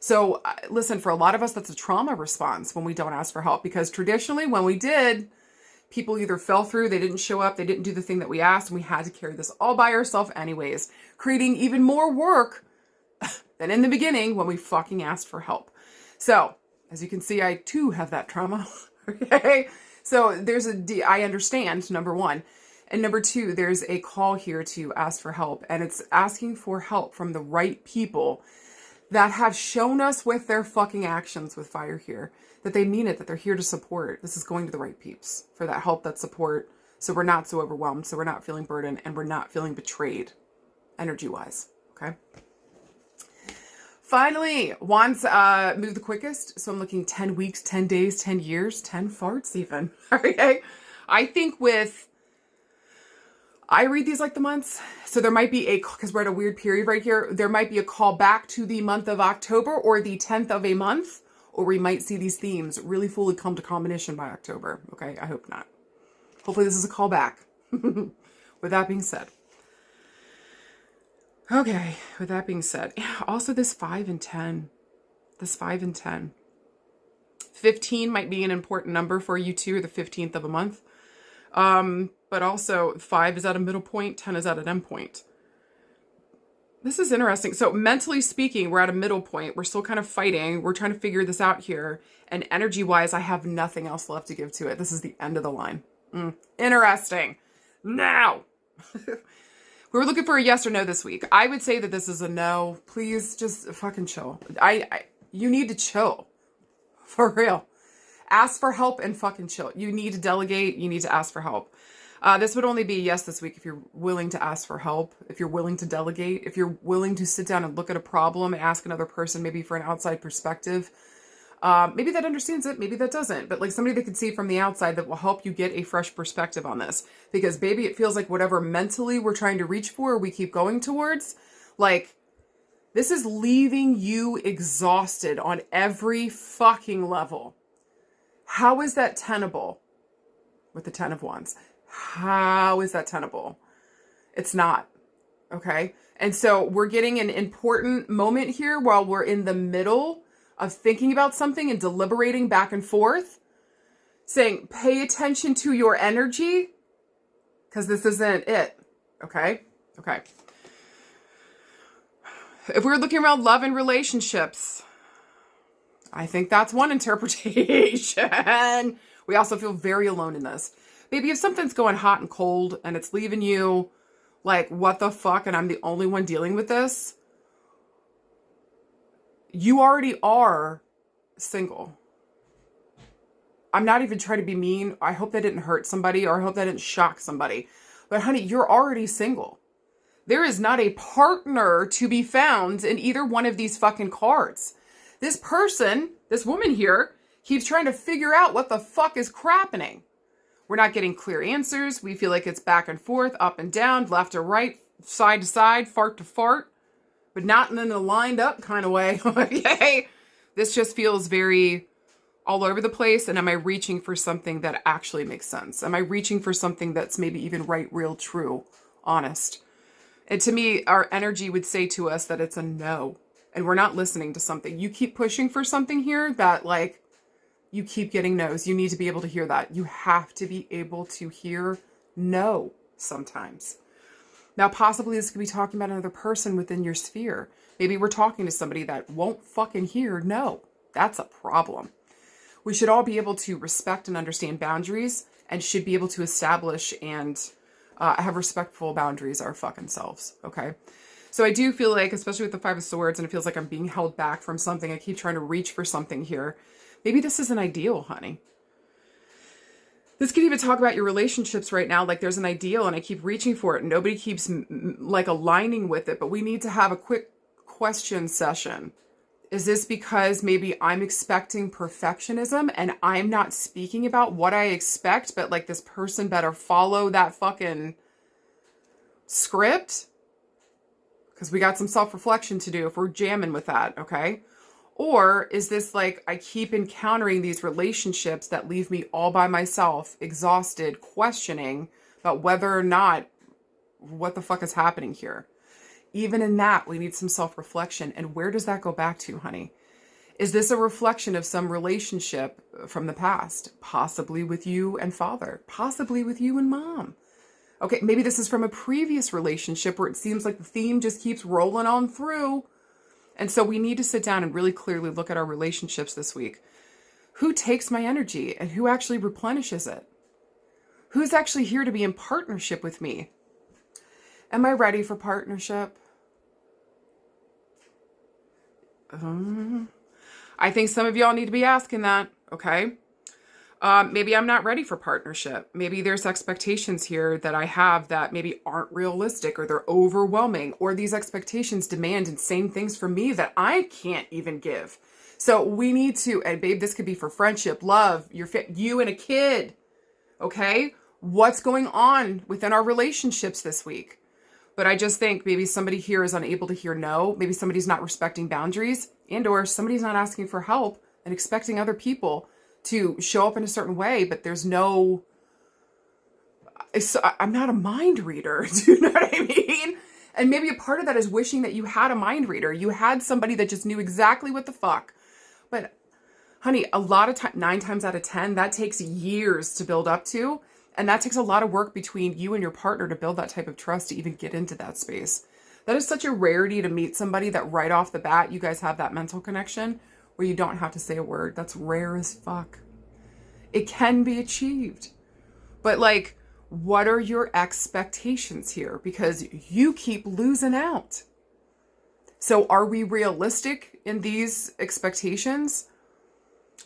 So listen, for a lot of us, that's a trauma response when we don't ask for help, because traditionally when we did, people either fell through, they didn't show up, they didn't do the thing that we asked, and we had to carry this all by ourselves anyways, creating even more work than in the beginning when we fucking asked for help. So as you can see, I too have that trauma. Okay. So I understand, number one. And number two, there's a call here to ask for help, and it's asking for help from the right people that have shown us with their fucking actions with fire here, that they mean it, that they're here to support. This is going to the right peeps for that help, that support, so we're not so overwhelmed, so we're not feeling burdened, and we're not feeling betrayed, energy-wise, okay? Finally, wands move the quickest, so I'm looking 10 weeks, 10 days, 10 years, 10 farts even, okay? I think I read these like the months, so there might be because we're at a weird period right here, there might be a call back to the month of October or the 10th of a month, or we might see these themes really fully come to combination by October, okay? I hope not. Hopefully this is a call back. With that being said. Okay, with that being said, also this 5 and 10, 15 might be an important number for you too, or the 15th of a month. But also 5 is at a middle point, 10 is at an end point. This is interesting. So mentally speaking, we're at a middle point. We're still kind of fighting. We're trying to figure this out here. And energy-wise, I have nothing else left to give to it. This is the end of the line. Interesting. Now, we were looking for a yes or no this week. I would say that this is a no. Please just fucking chill. You need to chill. For real. Ask for help and fucking chill. You need to delegate. You need to ask for help. This would only be a yes this week if you're willing to ask for help, if you're willing to delegate, if you're willing to sit down and look at a problem and ask another person maybe for an outside perspective. Maybe that understands it, maybe that doesn't, but like somebody that can see from the outside that will help you get a fresh perspective on this. Because baby, it feels like whatever mentally we're trying to reach for, we keep going towards, like, this is leaving you exhausted on every fucking level. How is that tenable with the 10 of Wands? How is that tenable? It's not. Okay. And so we're getting an important moment here while we're in the middle of thinking about something and deliberating back and forth, saying, pay attention to your energy, because this isn't it. Okay. Okay. If we're looking around love and relationships, I think that's one interpretation. We also feel very alone in this. Baby, if something's going hot and cold and it's leaving you like, what the fuck, and I'm the only one dealing with this, you already are single. I'm not even trying to be mean. I hope that didn't hurt somebody, or I hope that didn't shock somebody. But honey, you're already single. There is not a partner to be found in either one of these fucking cards. This person, this woman here, keeps trying to figure out what the fuck is crappening. We're not getting clear answers. We feel like it's back and forth, up and down, left to right, side to side, fart to fart, but not in a lined up kind of way. Okay. This just feels very all over the place. And am I reaching for something that actually makes sense? Am I reaching for something that's maybe even right, real, true, honest? And to me, our energy would say to us that it's a no. And we're not listening to something. You keep pushing for something here that, like, you keep getting no's. You need to be able to hear that. You have to be able to hear no sometimes. Now, possibly this could be talking about another person within your sphere. Maybe we're talking to somebody that won't fucking hear no. That's a problem. We should all be able to respect and understand boundaries, and should be able to establish and have respectful boundaries our fucking selves. Okay. So I do feel like, especially with the 5 of Swords, and it feels like I'm being held back from something. I keep trying to reach for something here. Maybe this isn't ideal, honey. This could even talk about your relationships right now. Like, there's an ideal and I keep reaching for it. Nobody keeps like aligning with it, but we need to have a quick question session. Is this because maybe I'm expecting perfectionism and I'm not speaking about what I expect, but like this person better follow that fucking script? Because we got some self-reflection to do if we're jamming with that, okay? Or is this like, I keep encountering these relationships that leave me all by myself, exhausted, questioning about whether or not, what the fuck is happening here? Even in that, we need some self-reflection. And where does that go back to, honey? Is this a reflection of some relationship from the past? Possibly with you and father, possibly with you and mom. Okay, maybe this is from a previous relationship where it seems like the theme just keeps rolling on through. And so we need to sit down and really clearly look at our relationships this week. Who takes my energy and who actually replenishes it? Who's actually here to be in partnership with me? Am I ready for partnership? I think some of y'all need to be asking that, okay? Maybe I'm not ready for partnership. Maybe there's expectations here that I have that maybe aren't realistic, or they're overwhelming, or these expectations demand insane things from me that I can't even give. So we need to, and babe, this could be for friendship, love, you and a kid, okay? What's going on within our relationships this week? But I just think maybe somebody here is unable to hear no. Maybe somebody's not respecting boundaries, and or somebody's not asking for help and expecting other people to show up in a certain way, but there's no, I'm not a mind reader. Do you know what I mean? And maybe a part of that is wishing that you had a mind reader. You had somebody that just knew exactly what the fuck. But Honey, a lot of time, 9 times out of 10, that takes years to build up to. And that takes a lot of work between you and your partner to build that type of trust to even get into that space. That is such a rarity to meet somebody that right off the bat, you guys have that mental connection where you don't have to say a word. That's rare as fuck. It can be achieved. But like, what are your expectations here? Because you keep losing out. So are we realistic in these expectations?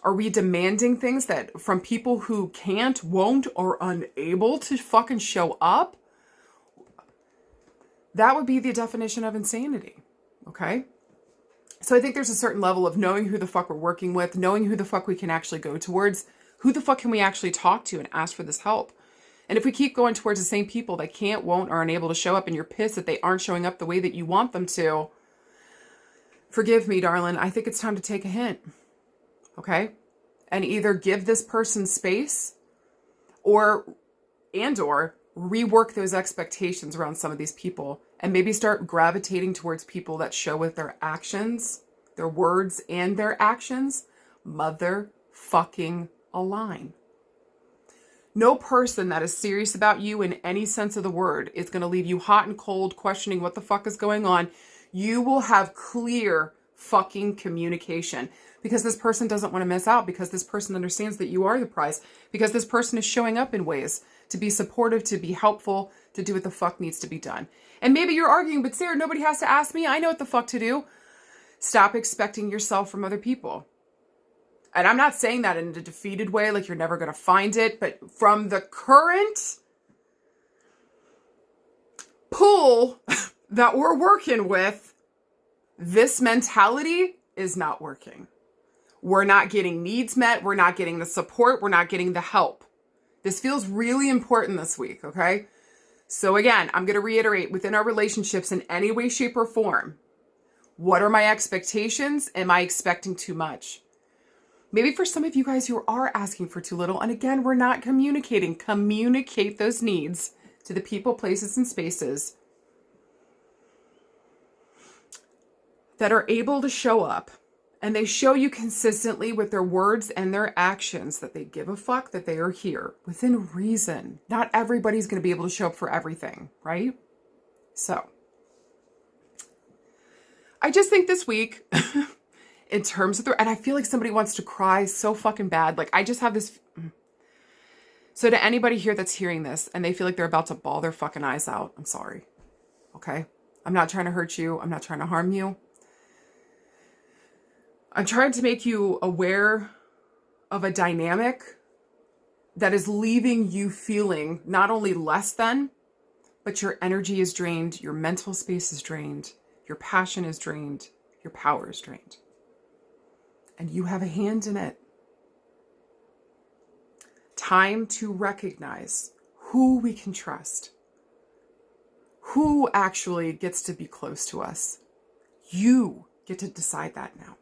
Are we demanding things that from people who can't, won't, or unable to fucking show up? That would be the definition of insanity. Okay? So I think there's a certain level of knowing who the fuck we're working with, knowing who the fuck we can actually go towards, who the fuck can we actually talk to and ask for this help. And if we keep going towards the same people that can't, won't, or unable to show up and you're pissed that they aren't showing up the way that you want them to, forgive me, darling, I think it's time to take a hint. Okay? And either give this person space or rework those expectations around some of these people and maybe start gravitating towards people that show with their actions, their words, and their actions motherfucking align. No person that is serious about you in any sense of the word is going to leave you hot and cold, questioning what the fuck is going on. You will have clear fucking communication because this person doesn't want to miss out, because this person understands that you are the prize, because this person is showing up in ways to be supportive, to be helpful, to do what the fuck needs to be done. And maybe you're arguing, but Sarah, nobody has to ask me. I know what the fuck to do. Stop expecting yourself from other people. And I'm not saying that in a defeated way, like you're never going to find it, but from the current pool that we're working with, this mentality is not working. We're not getting needs met. We're not getting the support. We're not getting the help. This feels really important this week, okay? So again, I'm going to reiterate, within our relationships in any way, shape, or form, what are my expectations? Am I expecting too much? Maybe for some of you guys, you are asking for too little. And again, we're not communicating. Communicate those needs to the people, places, and spaces that are able to show up. And they show you consistently with their words and their actions that they give a fuck, that they are here within reason. Not everybody's going to be able to show up for everything, right? So I just think this week, in terms of and I feel like somebody wants to cry so fucking bad. Like, I just have this. So to anybody here that's hearing this and they feel like they're about to bawl their fucking eyes out, I'm sorry. Okay? I'm not trying to hurt you. I'm not trying to harm you. I'm trying to make you aware of a dynamic that is leaving you feeling not only less than, but your energy is drained, your mental space is drained, your passion is drained, your power is drained. And you have a hand in it. Time to recognize who we can trust, who actually gets to be close to us. You get to decide that now.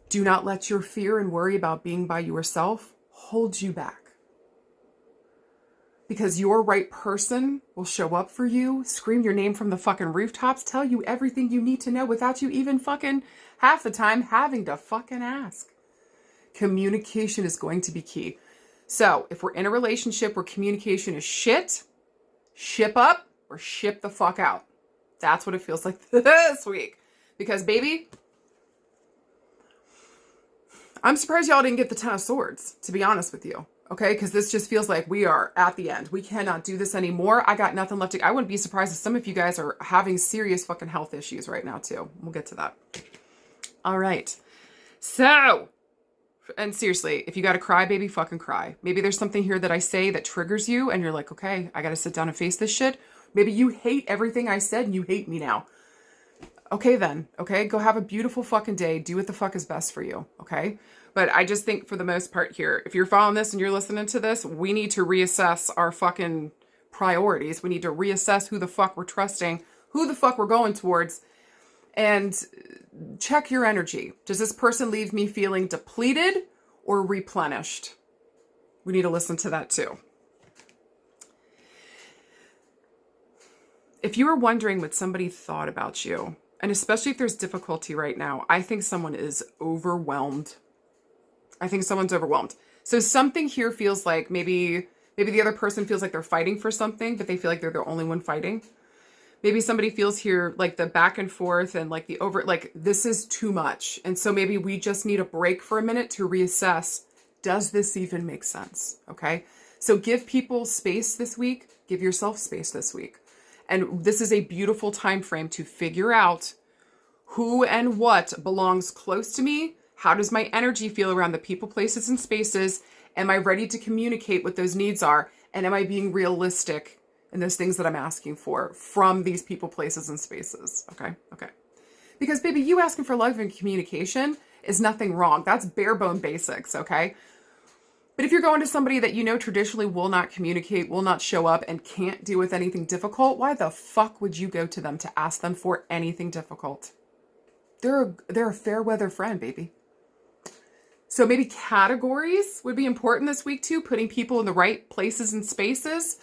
Do not let your fear and worry about being by yourself hold you back. Because your right person will show up for you, scream your name from the fucking rooftops, tell you everything you need to know without you even fucking half the time having to fucking ask. Communication is going to be key. So if we're in a relationship where communication is shit, ship up or ship the fuck out. That's what it feels like this week. Because baby, I'm surprised y'all didn't get the 10 of Swords, to be honest with you. Okay, because this just feels like we are at the end. We cannot do this anymore. I got nothing left. I wouldn't be surprised if some of you guys are having serious fucking health issues right now too. We'll get to that. All right. So, and seriously, if you got to cry, baby, fucking cry. Maybe there's something here that I say that triggers you and you're like, okay, I got to sit down and face this shit. Maybe you hate everything I said and you hate me now. Okay then, okay? Go have a beautiful fucking day. Do what the fuck is best for you, okay? But I just think for the most part here, if you're following this and you're listening to this, we need to reassess our fucking priorities. We need to reassess who the fuck we're trusting, who the fuck we're going towards, and check your energy. Does this person leave me feeling depleted or replenished? We need to listen to that too. If you were wondering what somebody thought about you And especially if there's difficulty right now, I think someone is overwhelmed. I think someone's overwhelmed. So something here feels like maybe the other person feels like they're fighting for something, but they feel like they're the only one fighting. Maybe somebody feels here like the back and forth and like like this is too much. And so maybe we just need a break for a minute to reassess. Does this even make sense? Okay. So give people space this week. Give yourself space this week. And this is a beautiful time frame to figure out who and what belongs close to me. How does my energy feel around the people, places, and spaces? Am I ready to communicate what those needs are? And am I being realistic in those things that I'm asking for from these people, places, and spaces? Okay. Okay. Because baby, you asking for love and communication is nothing wrong. That's bare bone basics. Okay. But if you're going to somebody that you know traditionally will not communicate, will not show up, and can't deal with anything difficult, why the fuck would you go to them to ask them for anything difficult? They're a fair weather friend, baby. So maybe categories would be important this week too, putting people in the right places and spaces,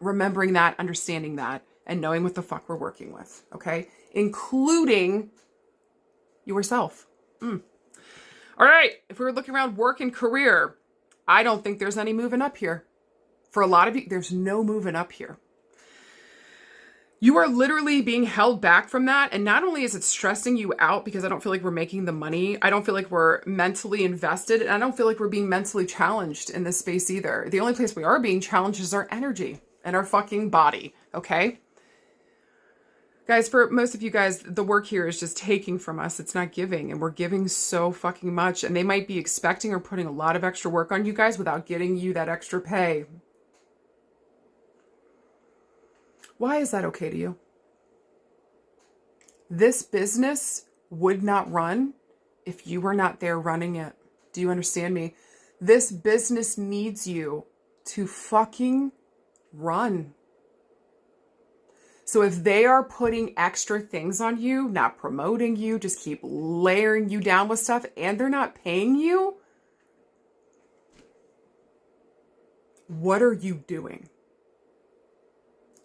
remembering that, understanding that, and knowing what the fuck we're working with, okay? Including yourself. All right, if we were looking around work and career, I don't think there's any moving up here. For a lot of you, there's no moving up here. You are literally being held back from that. And not only is it stressing you out because I don't feel like we're making the money, I don't feel like we're mentally invested, and I don't feel like we're being mentally challenged in this space either. The only place we are being challenged is our energy and our fucking body, okay? Guys, for most of you guys, the work here is just taking from us. It's not giving, and we're giving so fucking much. And they might be expecting or putting a lot of extra work on you guys without getting you that extra pay. Why is that okay to you? This business would not run if you were not there running it. Do you understand me? This business needs you to fucking run. So if they are putting extra things on you, not promoting you, just keep layering you down with stuff, and they're not paying you, what are you doing?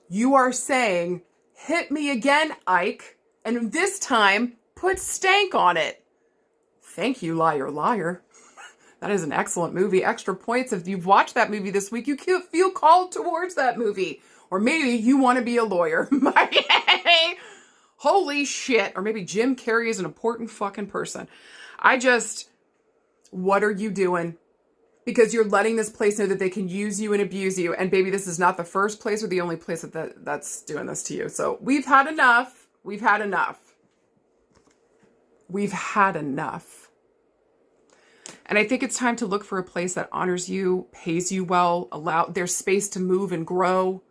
You are saying, hit me again, Ike, and this time put stank on it. Thank you, liar, liar. That is an excellent movie. Extra points if you've watched that movie this week. You feel called towards that movie. Or maybe you want to be a lawyer. Holy shit. Or maybe Jim Carrey is an important fucking person. What are you doing? Because you're letting this place know that they can use you and abuse you. And baby, this is not the first place or the only place that's doing this to you. So we've had enough. We've had enough. We've had enough. And I think it's time to look for a place that honors you, pays you well, there's space to move and grow.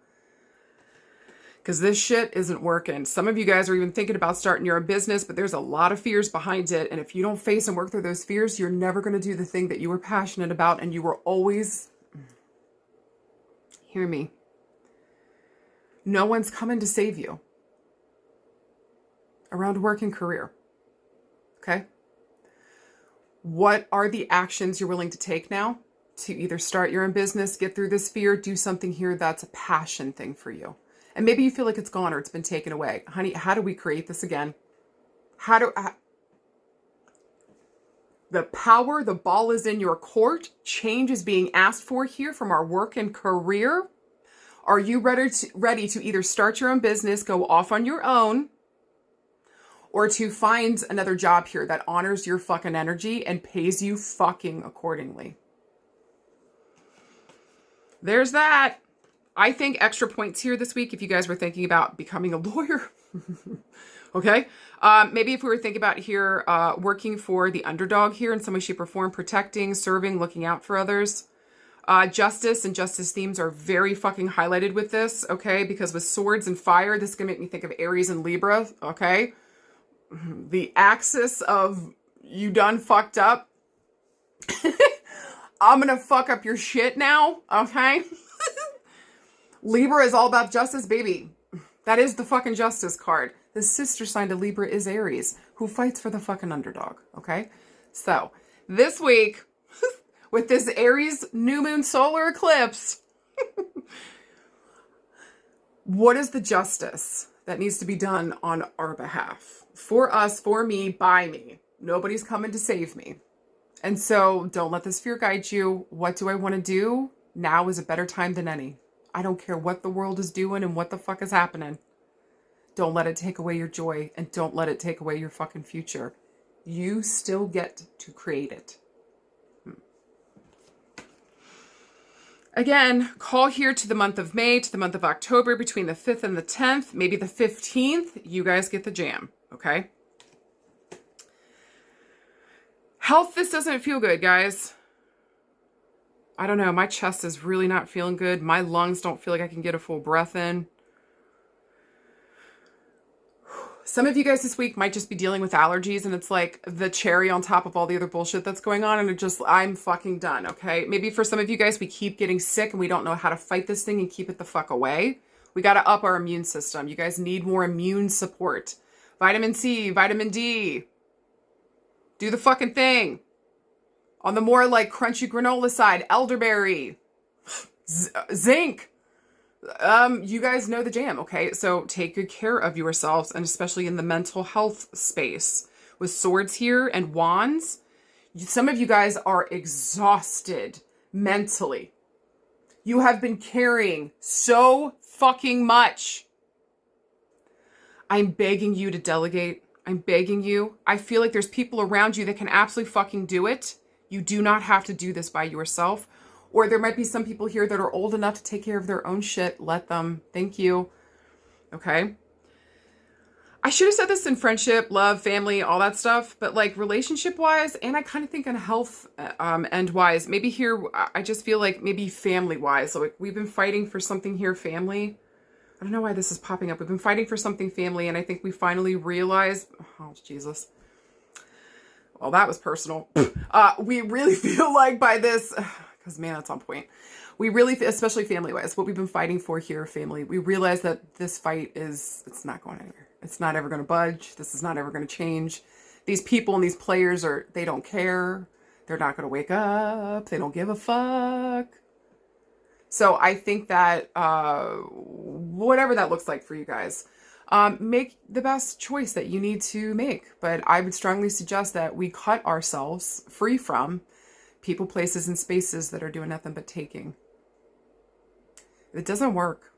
Because this shit isn't working. Some of you guys are even thinking about starting your own business, but there's a lot of fears behind it. And if you don't face and work through those fears, you're never going to do the thing that you were passionate about and you were always... Hear me. No one's coming to save you around work and career. Okay? What are the actions you're willing to take now to either start your own business, get through this fear, do something here that's a passion thing for you? And maybe you feel like it's gone or it's been taken away. Honey, how do we create this again? The power, the ball is in your court. Change is being asked for here from our work and career. Are you ready to either start your own business, go off on your own, or to find another job here that honors your fucking energy and pays you fucking accordingly? There's that. I think extra points here this week if you guys were thinking about becoming a lawyer. Okay? Maybe if we were thinking about here working for the underdog here in some way, shape, or form, protecting, serving, looking out for others. Justice and justice themes are very fucking highlighted with this, okay? Because with swords and fire, this is going to make me think of Aries and Libra, okay? The axis of you done fucked up. I'm going to fuck up your shit now, okay? Libra is all about justice, baby. That is the fucking justice card. The sister sign to Libra is Aries, who fights for the fucking underdog, okay? So, this week, with this Aries new moon solar eclipse, what is the justice that needs to be done on our behalf for us, for me, by me. Nobody's coming to save me. And so don't let this fear guide you. What do I want to do? Now is a better time than any. I don't care what the world is doing and what the fuck is happening. Don't let it take away your joy, and don't let it take away your fucking future. You still get to create it. Again, call here to the month of May, to the month of October, between the 5th and the 10th, maybe the 15th. You guys get the jam, okay? Health, this doesn't feel good, guys. I don't know. My chest is really not feeling good. My lungs don't feel like I can get a full breath in. Some of you guys this week might just be dealing with allergies, and it's like the cherry on top of all the other bullshit that's going on, and I'm fucking done, okay? Maybe for some of you guys, we keep getting sick and we don't know how to fight this thing and keep it the fuck away. We got to up our immune system. You guys need more immune support. Vitamin C, vitamin D. Do the fucking thing. On the more like crunchy granola side, elderberry, zinc. You guys know the jam, okay? So take good care of yourselves, and especially in the mental health space. With swords here and wands, some of you guys are exhausted mentally. You have been carrying so fucking much. I'm begging you to delegate. I'm begging you. I feel like there's people around you that can absolutely fucking do it. You do not have to do this by yourself. Or there might be some people here that are old enough to take care of their own shit. Let them. Thank you. Okay. I should have said this in friendship, love, family, all that stuff. But like relationship wise, and I kind of think on health end wise, maybe here, I just feel like maybe family wise. So like we've been fighting for something here, family. I don't know why this is popping up. We've been fighting for something family. And I think we finally realized, oh, Jesus. Well, that was personal. We really feel like by this... Because, man, that's on point. We really, especially family-wise, what we've been fighting for here, family, we realize that this fight it's not going anywhere. It's not ever going to budge. This is not ever going to change. These people and these players they don't care. They're not going to wake up. They don't give a fuck. So I think that whatever that looks like for you guys, make the best choice that you need to make. But I would strongly suggest that we cut ourselves free from people, places, and spaces that are doing nothing but taking. It doesn't work.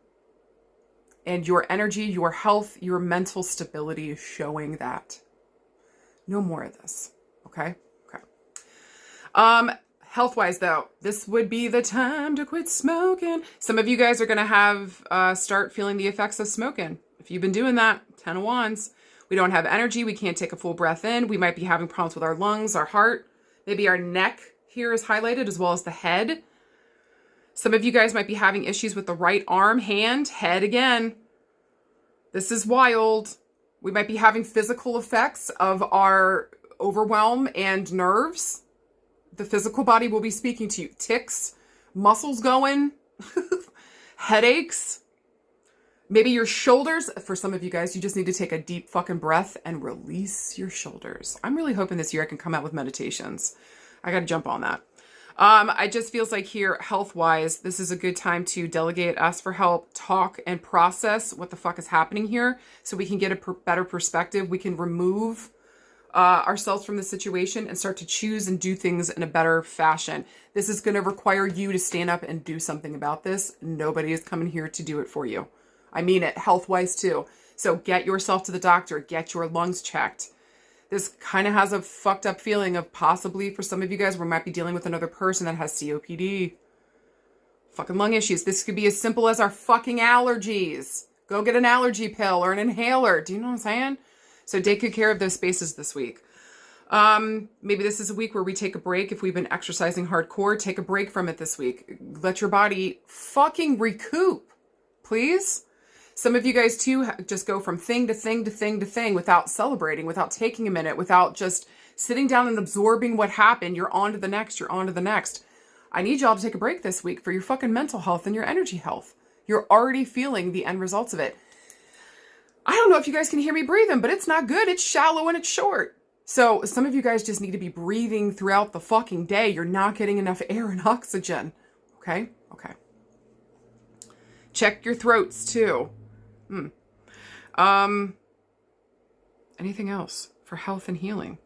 And your energy, your health, your mental stability is showing that. No more of this. Okay? Okay. Health-wise, though, this would be the time to quit smoking. Some of you guys are going to start feeling the effects of smoking. If you've been doing that, 10 of Wands. We don't have energy. We can't take a full breath in. We might be having problems with our lungs, our heart. Maybe our neck here is highlighted, as well as the head. Some of you guys might be having issues with the right arm, hand, head again. This is wild. We might be having physical effects of our overwhelm and nerves. The physical body will be speaking to you. Tics, muscles going, headaches. Maybe your shoulders. For some of you guys, you just need to take a deep fucking breath and release your shoulders. I'm really hoping this year I can come out with meditations. I got to jump on that. I just feels like here, health-wise, this is a good time to delegate, ask for help, talk, and process what the fuck is happening here so we can get a better perspective. We can remove ourselves from the situation and start to choose and do things in a better fashion. This is going to require you to stand up and do something about this. Nobody is coming here to do it for you. I mean it, health-wise too. So get yourself to the doctor. Get your lungs checked. This kind of has a fucked up feeling of possibly, for some of you guys, we might be dealing with another person that has COPD. Fucking lung issues. This could be as simple as our fucking allergies. Go get an allergy pill or an inhaler. Do you know what I'm saying? So take good care of those spaces this week. Maybe this is a week where we take a break. If we've been exercising hardcore, take a break from it this week. Let your body fucking recoup, please. Some of you guys too just go from thing to thing to thing to thing without celebrating, without taking a minute, without just sitting down and absorbing what happened. You're on to the next. You're on to the next. I need y'all to take a break this week for your fucking mental health and your energy health. You're already feeling the end results of it. I don't know if you guys can hear me breathing, but it's not good. It's shallow and it's short. So some of you guys just need to be breathing throughout the fucking day. You're not getting enough air and oxygen. Okay? Okay. Check your throats too. anything else for health and healing.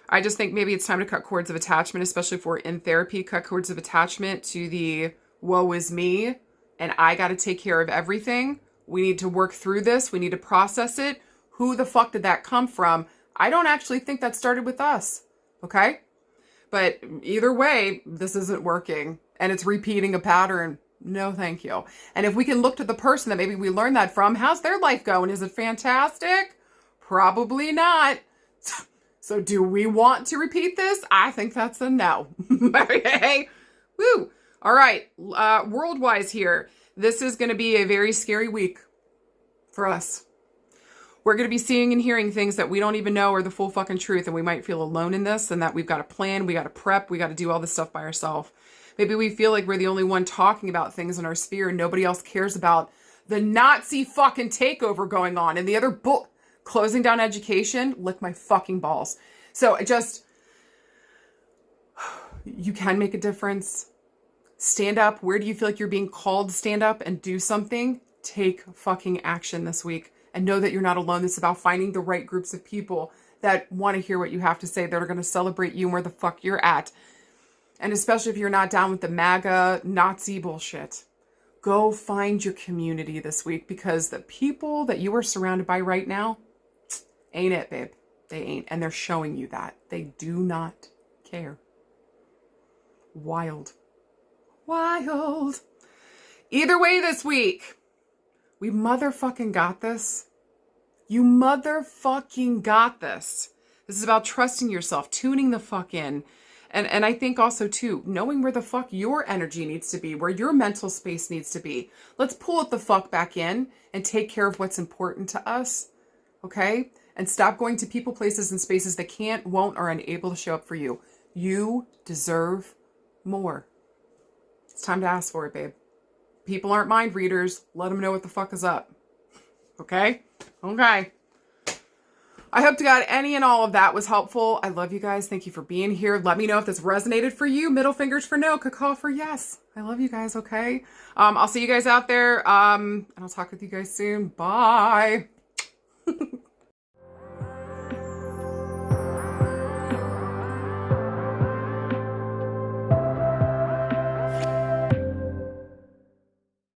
I just think maybe it's time to cut cords of attachment, especially if we're in therapy, cut cords of attachment to the woe is me and I got to take care of everything. We need to work through this. We need to process it. Who the fuck did that come from? I don't actually think that started with us. Okay? But either way, this isn't working and it's repeating a pattern. No, thank you. And if we can look to the person that maybe we learned that from, how's their life going? Is it fantastic? Probably not. So do we want to repeat this? I think that's a no. Okay. Woo. All right. World-wise here, this is going to be a very scary week for us. We're going to be seeing and hearing things that we don't even know are the full fucking truth. And we might feel alone in this and that we've got to plan, we got to prep, we got to do all this stuff by ourselves. Maybe we feel like we're the only one talking about things in our sphere and nobody else cares about the Nazi fucking takeover going on and the other closing down education. Lick my fucking balls. So you can make a difference. Stand up. Where do you feel like you're being called to stand up and do something? Take fucking action this week and know that you're not alone. This is about finding the right groups of people that want to hear what you have to say, that are going to celebrate you and where the fuck you're at. And especially if you're not down with the MAGA Nazi bullshit, go find your community this week because the people that you are surrounded by right now ain't it, babe. They ain't. And they're showing you that. They do not care. Wild. Wild. Either way this week, we motherfucking got this. You motherfucking got this. This is about trusting yourself, tuning the fuck in. And I think also too, knowing where the fuck your energy needs to be, where your mental space needs to be. Let's pull it the fuck back in and take care of what's important to us. Okay? And stop going to people, places, and spaces that can't, won't, or unable to show up for you. You deserve more. It's time to ask for it, babe. People aren't mind readers. Let them know what the fuck is up. Okay? Okay. I hope to God any and all of that was helpful. I love you guys. Thank you for being here. Let me know if this resonated for you. Middle fingers for no, cacaw for yes. I love you guys, okay? I'll see you guys out there, and I'll talk with you guys soon. Bye.